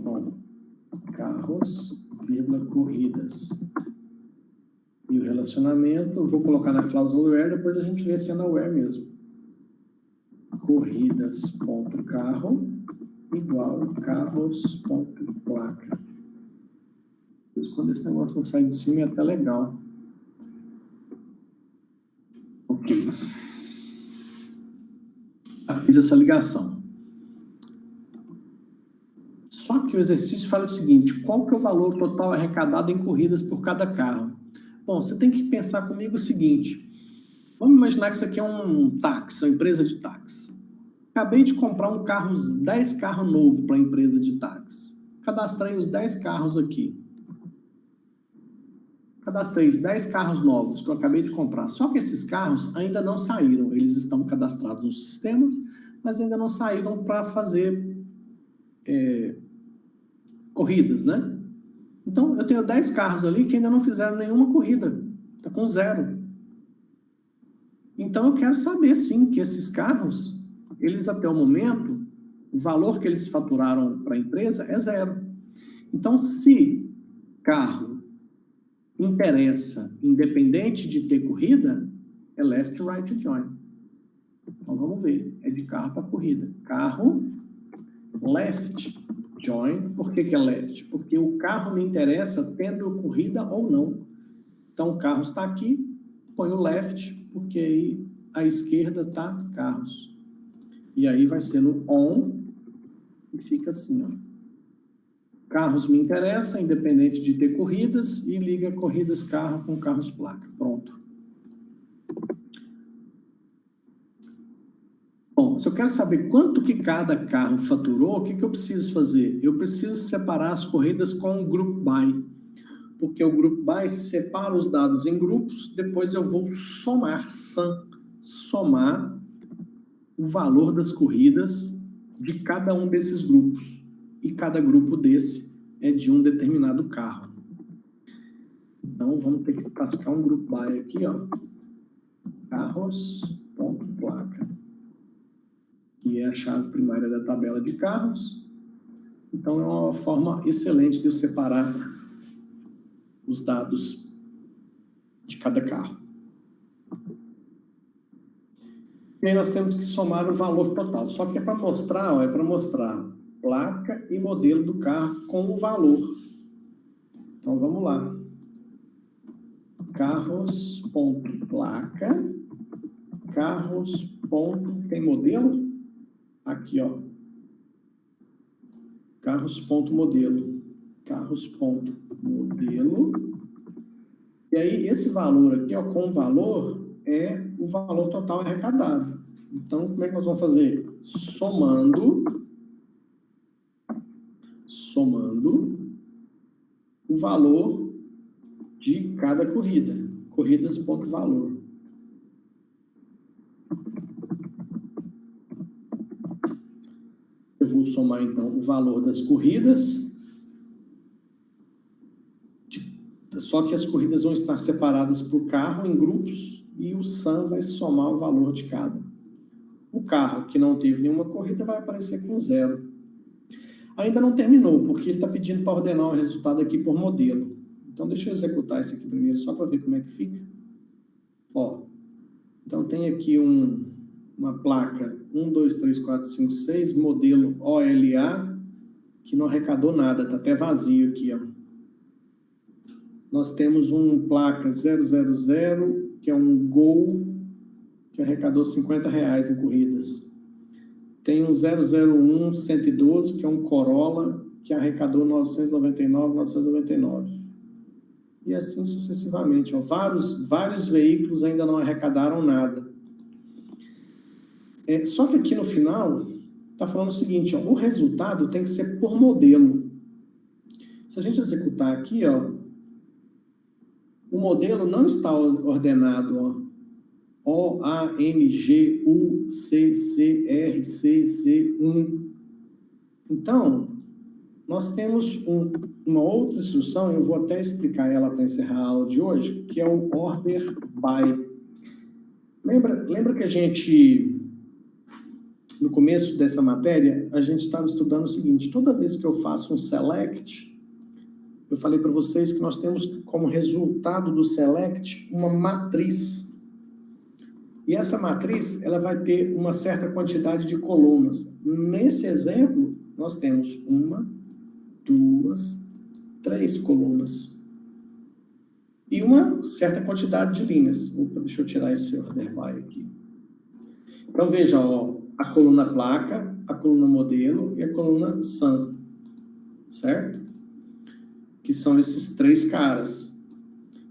from carros, vírgula, corridas. E o relacionamento, eu vou colocar na cláusula where, depois a gente vê se é na where mesmo. Corridas.carro igual carros.placa. Quando esse negócio não sai de cima é até legal. Ok. Já fiz essa ligação. Só que o exercício fala o seguinte: qual que é o valor total arrecadado em corridas por cada carro? Bom, você tem que pensar comigo o seguinte: vamos imaginar que isso aqui é um táxi, uma empresa de táxi. Acabei de comprar 10 carros novos para a empresa de táxi. Cadastrei os 10 carros aqui. Cadastrei 10 carros novos que eu acabei de comprar. Só que esses carros ainda não saíram. Eles estão cadastrados nos sistemas, mas ainda não saíram para fazer corridas, né? Então, eu tenho 10 carros ali que ainda não fizeram nenhuma corrida. Está com 0. Então, eu quero saber, sim, que esses carros, eles até o momento, o valor que eles faturaram para a empresa é 0. Então, se carro interessa, independente de ter corrida, é left, right, join. Então, vamos ver. É de carro para corrida. Carro, left, join. Por que é left? Porque o carro me interessa tendo corrida ou não. Então, o carro está aqui, põe o left, porque aí à esquerda está carros. E aí vai ser no on, e fica assim, ó. Carros me interessa, independente de ter corridas, e liga corridas carro com carros placa. Pronto. Bom, se eu quero saber quanto que cada carro faturou, o que eu preciso fazer? Eu preciso separar as corridas com o group by, porque o group by separa os dados em grupos, depois eu vou somar o valor das corridas de cada um desses grupos. E cada grupo desse é de um determinado carro. Então, vamos ter que tascar um group by aqui, ó. Carros.placa. Que é a chave primária da tabela de carros. Então, é uma forma excelente de eu separar os dados de cada carro. E aí nós temos que somar o valor total. Só que é para mostrar, ó, placa e modelo do carro com o valor. Então, vamos lá. Carros.placa, carros. Tem modelo? Aqui, ó. Carros.modelo. Carros.modelo. E aí, esse valor aqui, ó, com o valor, é o valor total arrecadado. Então, como é que nós vamos fazer? Somando o valor de cada corrida. Corridas.valor. Eu vou somar, então, o valor das corridas. Só que as corridas vão estar separadas por carro em grupos e o sum vai somar o valor de cada. O carro que não teve nenhuma corrida vai aparecer com 0. Ainda não terminou, porque ele está pedindo para ordenar o resultado aqui por modelo. Então, deixa eu executar isso aqui primeiro, só para ver como é que fica. Ó, então, tem aqui uma placa 1, 2, 3, 4, 5, 6, modelo OLA, que não arrecadou nada, está até vazio aqui, ó. Nós temos placa 000, que é um Gol, que arrecadou R$50 em corridas. Tem um 001 112, que é um Corolla, que arrecadou 999. E assim sucessivamente. Ó, vários veículos ainda não arrecadaram nada. Só que aqui no final, está falando o seguinte, ó, o resultado tem que ser por modelo. Se a gente executar aqui, ó, o modelo não está ordenado, ó, O, A, N, G, U, C, C, R, C, C, 1. Então, nós temos uma outra instrução, eu vou até explicar ela para encerrar a aula de hoje, que é o order by. Lembra que a gente, no começo dessa matéria, a gente estava estudando o seguinte, toda vez que eu faço um select, eu falei para vocês que nós temos como resultado do select uma matriz. E essa matriz, ela vai ter uma certa quantidade de colunas. Nesse exemplo, nós temos 1, 2, 3 colunas. E uma certa quantidade de linhas. Opa, deixa eu tirar esse order by aqui. Então, veja, ó, a coluna placa, a coluna modelo e a coluna sum. Certo? Que são esses 3 caras.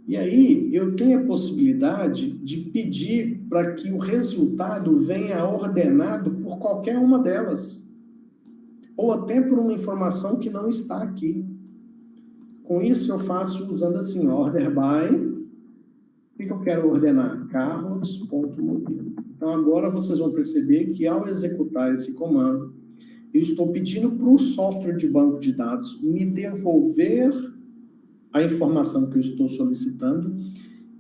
E aí, eu tenho a possibilidade de pedir para que o resultado venha ordenado por qualquer uma delas. Ou até por uma informação que não está aqui. Com isso, eu faço usando assim, order by. O que eu quero ordenar? Carros.modelo. Então, agora vocês vão perceber que ao executar esse comando, eu estou pedindo para o software de banco de dados me devolver a informação que eu estou solicitando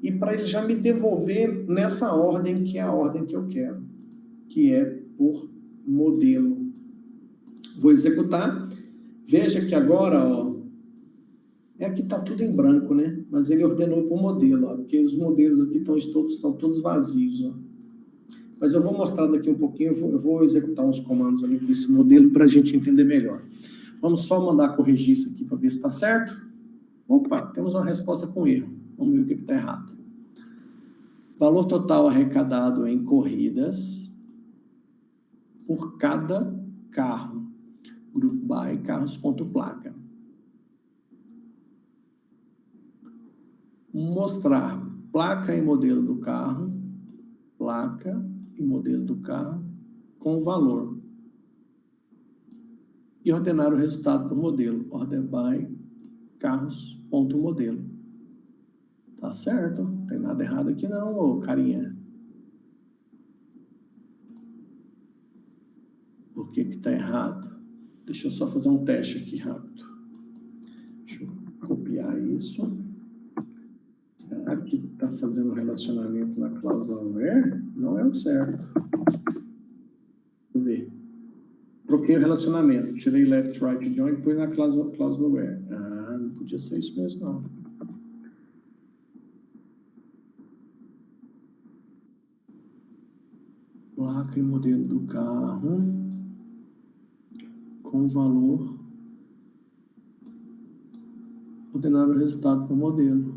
e para ele já me devolver nessa ordem, que é a ordem que eu quero, que é por modelo. Vou executar. Veja que agora, ó, aqui está tudo em branco, né? Mas ele ordenou por modelo, ó, porque os modelos aqui estão todos vazios. Ó. Mas eu vou mostrar daqui um pouquinho, eu vou executar uns comandos ali com esse modelo para a gente entender melhor. Vamos só mandar corrigir isso aqui para ver se está certo. Opa, temos uma resposta com erro. Vamos ver o que está errado. Valor total arrecadado em corridas por cada carro. Group by carros.placa. Mostrar placa e modelo do carro, placa e modelo do carro com valor. E ordenar o resultado por modelo. Order by carros.modelo. Tá certo? Não tem nada errado aqui não, ô carinha. Por que que tá errado? Deixa eu só fazer um teste aqui rápido. Deixa eu copiar isso. Será que tá fazendo relacionamento na cláusula where? Não é o certo. Vou ver. Troquei o relacionamento. Tirei left, right, join e pus na cláusula where. Ah, não podia ser isso mesmo, não. Placa e modelo do carro com valor. Ordenar o resultado por modelo.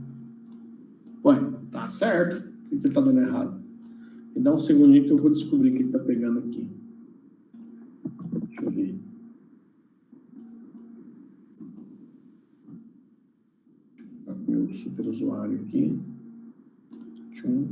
Ué, tá certo. Por que ele tá dando errado? Me dá um segundinho que eu vou descobrir o que ele tá pegando aqui. Deixa eu ver. Tá com o meu super usuário aqui. Tchum.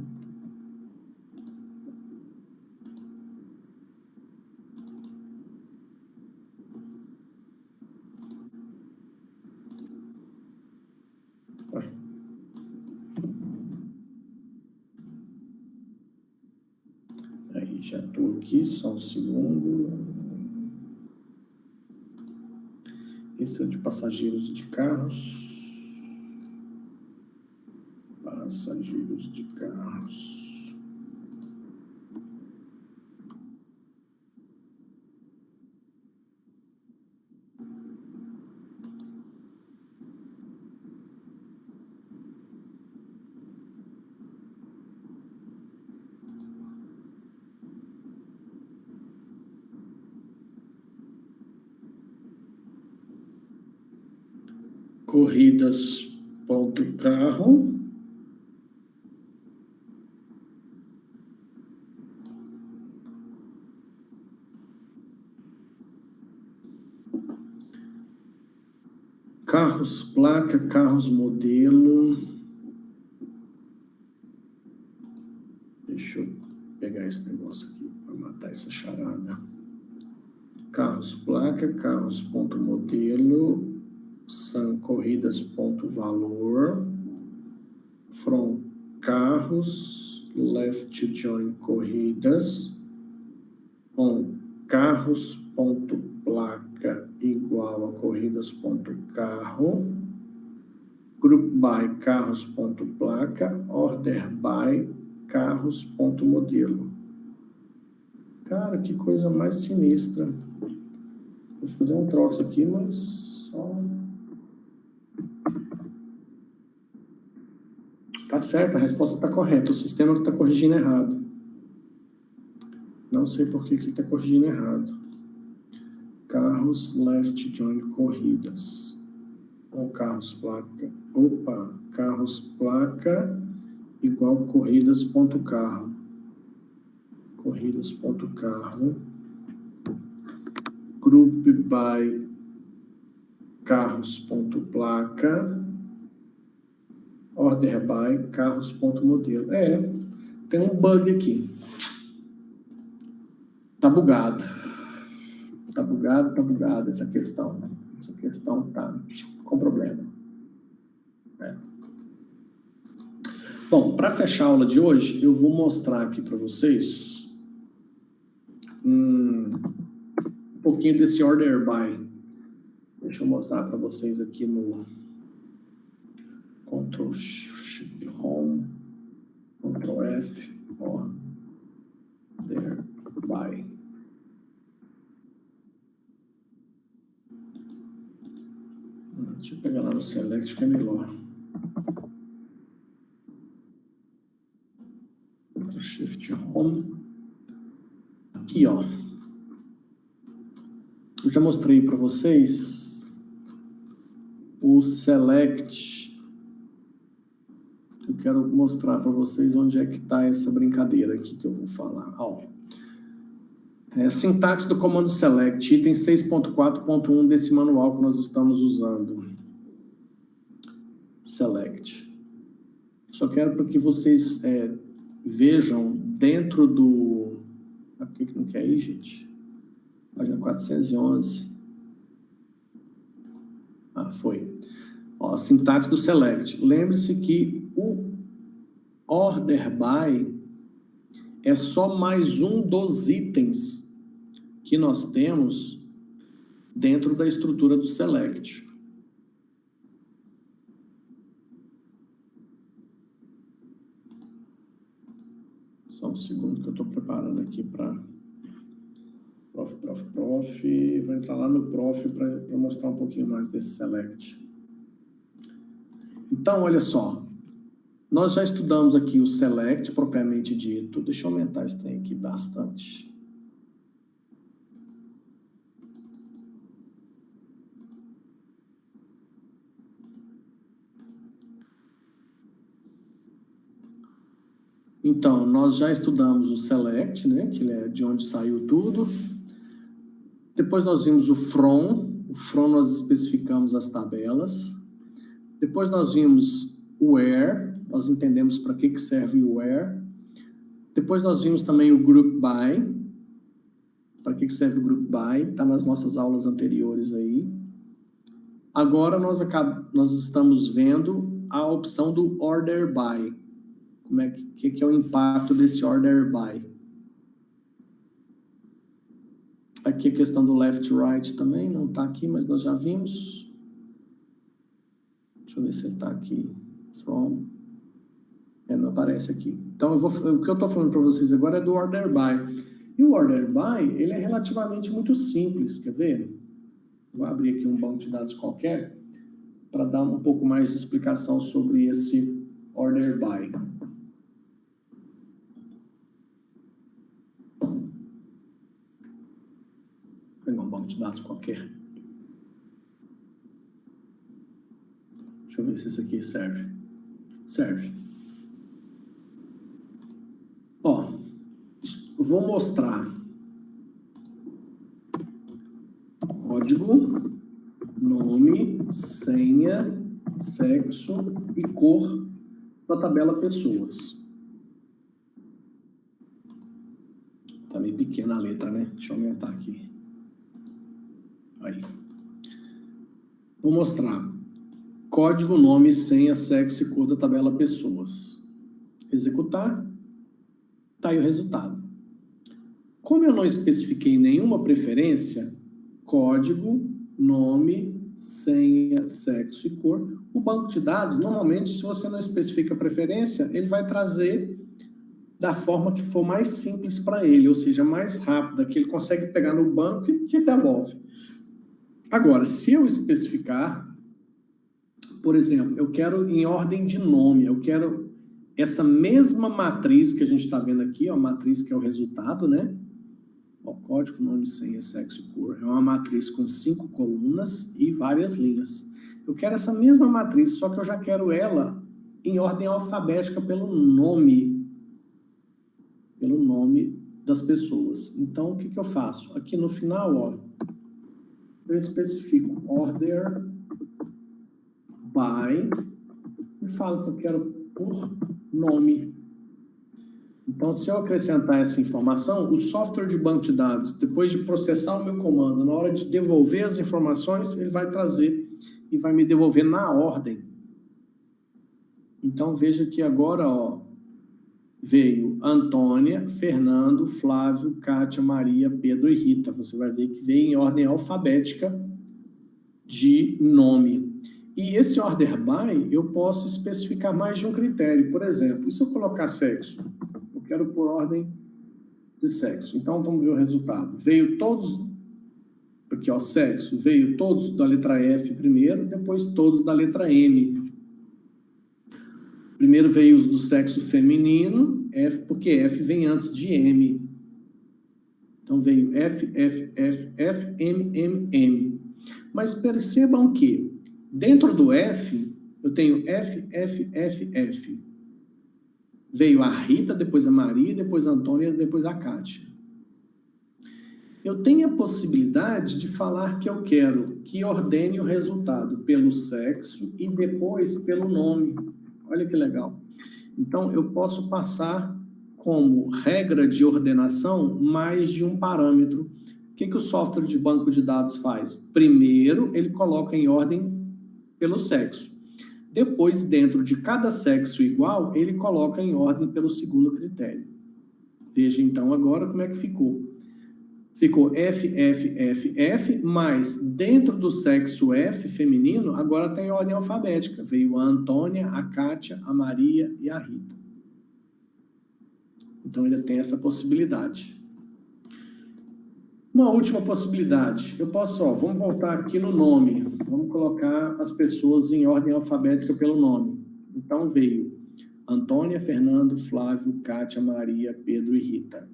Aí, já estou aqui, só um segundo. Isso é de passageiros de carros. Passageiros de carros. Corridas.carro. Carros, placa, carros, modelo. Deixa eu pegar esse negócio aqui para matar essa charada. Carros, placa, carros, ponto, modelo. São corridas, ponto, valor. From carros, left join corridas. On carros, ponto, placa, igual a corridas, ponto, carro. Group by carros, ponto, placa. Order by carros, ponto, modelo. Cara, que coisa mais sinistra. Vou fazer um troço aqui, mas só... Tá certo, a resposta está correta. O sistema está corrigindo errado. Não sei por que ele está corrigindo errado. Carros, left join corridas. Ou carros, placa. Opa, carros, placa, igual corridas, ponto, carro. Corridas, ponto, carro. Group by carros, ponto, placa. Order by carros, ponto, modelo. Tem um bug aqui. Tá bugado. Tá bugado essa questão. Essa questão tá com problema. Bom, para fechar a aula de hoje, eu vou mostrar aqui para vocês um pouquinho desse order by. Deixa eu mostrar para vocês aqui no Ctrl Shift Home, Ctrl F, order by. Deixa eu pegar lá no Select que é melhor. Ctrl Shift Home. Aqui, ó. Eu já mostrei para vocês o Select. Eu quero mostrar para vocês onde é que está essa brincadeira aqui que eu vou falar. Ó. Sintaxe do comando Select, item 6.4.1 desse manual que nós estamos usando. Select. Só quero para que vocês vejam dentro do... Por que não quer ir, gente? Página 411. Foi. Ó, sintaxe do Select. Lembre-se que o Order by é só mais um dos itens que nós temos dentro da estrutura do Select. Só um segundo que eu estou preparando aqui para prof. Vou entrar lá no prof para mostrar um pouquinho mais desse Select. Então, olha só. Nós já estudamos aqui o Select propriamente dito. Deixa eu aumentar esse trem aqui bastante. Então, nós já estudamos o Select, né, que é de onde saiu tudo. Depois nós vimos o From. O From nós especificamos as tabelas. Depois nós vimos o Where. Nós entendemos para que serve o Where. Depois nós vimos também o Group By. Para que serve o Group By? Está nas nossas aulas anteriores aí. Agora nós estamos vendo a opção do Order By. Que é o impacto desse Order By? Aqui a questão do Left Right também, não está aqui, mas nós já vimos. Deixa eu ver se ele está aqui. From. Não aparece aqui. Então, o que eu estou falando para vocês agora é do Order By. E o Order By, ele é relativamente muito simples, quer ver? Vou abrir aqui um banco de dados qualquer para dar um pouco mais de explicação sobre esse Order By. Vou pegar um banco de dados qualquer. Deixa eu ver se esse aqui serve. Serve. Ó, vou mostrar código, nome, nome, senha, sexo e cor da tabela pessoas. Tá meio pequena a letra, né? Deixa eu aumentar aqui. Aí. Vou mostrar. Código, nome, senha, sexo e cor da tabela pessoas. Executar. Tá aí o resultado. Como eu não especifiquei nenhuma preferência, código, nome, senha, sexo e cor, o banco de dados, normalmente, se você não especifica preferência, ele vai trazer da forma que for mais simples para ele, ou seja, mais rápida, que ele consegue pegar no banco e que devolve. Agora, se eu especificar, por exemplo, eu quero em ordem de nome, eu quero essa mesma matriz que a gente está vendo aqui, ó, a matriz que é o resultado, né? Ó, código, nome, senha, sexo e cor. É uma matriz com 5 colunas e várias linhas. Eu quero essa mesma matriz, só que eu já quero ela em ordem alfabética pelo nome das pessoas. Então, o que eu faço? Aqui no final, ó, eu especifico order by e falo que eu quero por nome. Então, se eu acrescentar essa informação, o software de banco de dados, depois de processar o meu comando, na hora de devolver as informações, ele vai trazer e vai me devolver na ordem. Então, veja que agora, ó, veio Antônia, Fernando, Flávio, Kátia, Maria, Pedro e Rita. Você vai ver que veio em ordem alfabética de nome. E esse order by, eu posso especificar mais de um critério. Por exemplo, e se eu colocar sexo? Eu quero por ordem de sexo. Então, vamos ver o resultado. Veio todos, aqui ó, sexo, veio todos da letra F primeiro, depois todos da letra M. Primeiro veio os do sexo feminino, F, porque F vem antes de M. Então veio F, F, F, F, M, M, M. Mas percebam que dentro do F, eu tenho F, F, F, F. Veio a Rita, depois a Maria, depois a Antônia, depois a Kátia. Eu tenho a possibilidade de falar que eu quero que ordene o resultado pelo sexo e depois pelo nome. Olha que legal. Então, eu posso passar como regra de ordenação mais de um parâmetro. O que o software de banco de dados faz? Primeiro, ele coloca em ordem pelo sexo. Depois, dentro de cada sexo igual, ele coloca em ordem pelo segundo critério. Veja, então, agora como é que ficou. Ficou F, F, F, F, mas dentro do sexo F feminino, agora tem ordem alfabética. Veio a Antônia, a Kátia, a Maria e a Rita. Então, ele tem essa possibilidade. Uma última possibilidade. Eu posso, ó, vamos voltar aqui no nome. Vamos colocar as pessoas em ordem alfabética pelo nome. Então, veio Antônia, Fernando, Flávio, Kátia, Maria, Pedro e Rita.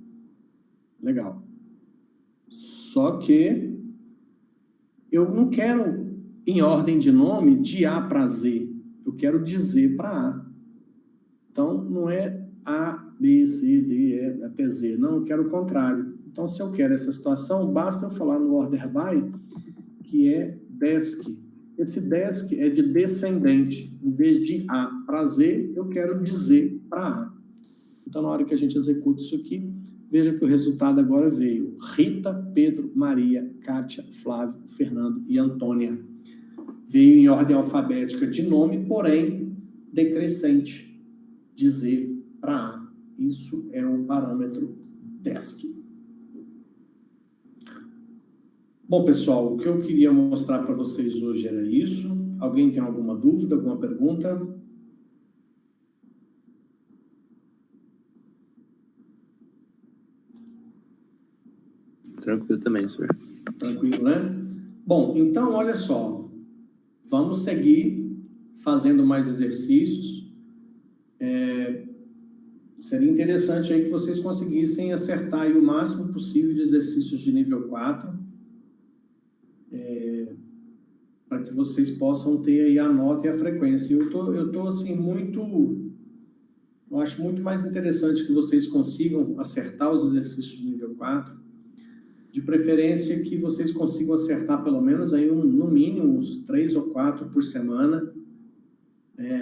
Legal. Só que eu não quero em ordem de nome de A para Z. Eu quero de Z para A. Então, não é A, B, C, D, E, até Z. Não, eu quero o contrário. Então, se eu quero essa situação, basta eu falar no order by, que é desk. Esse desk é de descendente. Em vez de A para Z, eu quero de Z para A. Então, na hora que a gente executa isso aqui, veja que o resultado agora veio Rita, Pedro, Maria, Kátia, Flávio, Fernando e Antônia. Veio em ordem alfabética de nome, porém decrescente, de Z para A. Isso é um parâmetro desk. Bom, pessoal, o que eu queria mostrar para vocês hoje era isso. Alguém tem alguma dúvida, alguma pergunta? Tranquilo também, senhor. Tranquilo, né? Bom, então, olha só. Vamos seguir fazendo mais exercícios. Seria interessante aí que vocês conseguissem acertar aí o máximo possível de exercícios de nível 4. Para que vocês possam ter aí a nota e a frequência. Eu tô assim, eu acho muito mais interessante que vocês consigam acertar os exercícios de nível 4, De preferência que vocês consigam acertar pelo menos aí no mínimo uns 3 ou 4 por semana.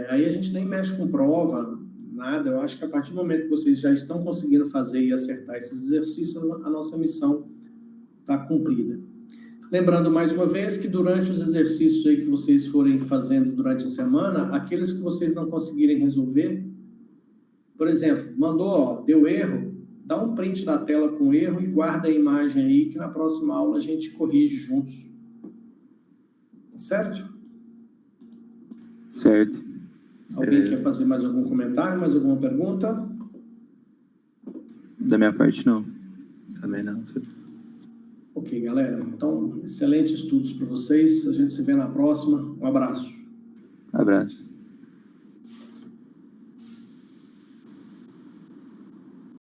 Aí a gente nem mexe com prova, nada. Eu acho que a partir do momento que vocês já estão conseguindo fazer e acertar esses exercícios, a nossa missão está cumprida. Lembrando mais uma vez que durante os exercícios aí que vocês forem fazendo durante a semana, aqueles que vocês não conseguirem resolver, por exemplo, mandou, deu erro, dá um print da tela com erro e guarda a imagem aí, que na próxima aula a gente corrige juntos. Tá certo? Certo. Alguém quer fazer mais algum comentário, mais alguma pergunta? Da minha parte, não. Também não. Ok, galera. Então, excelentes estudos para vocês. A gente se vê na próxima. Um abraço. Abraço.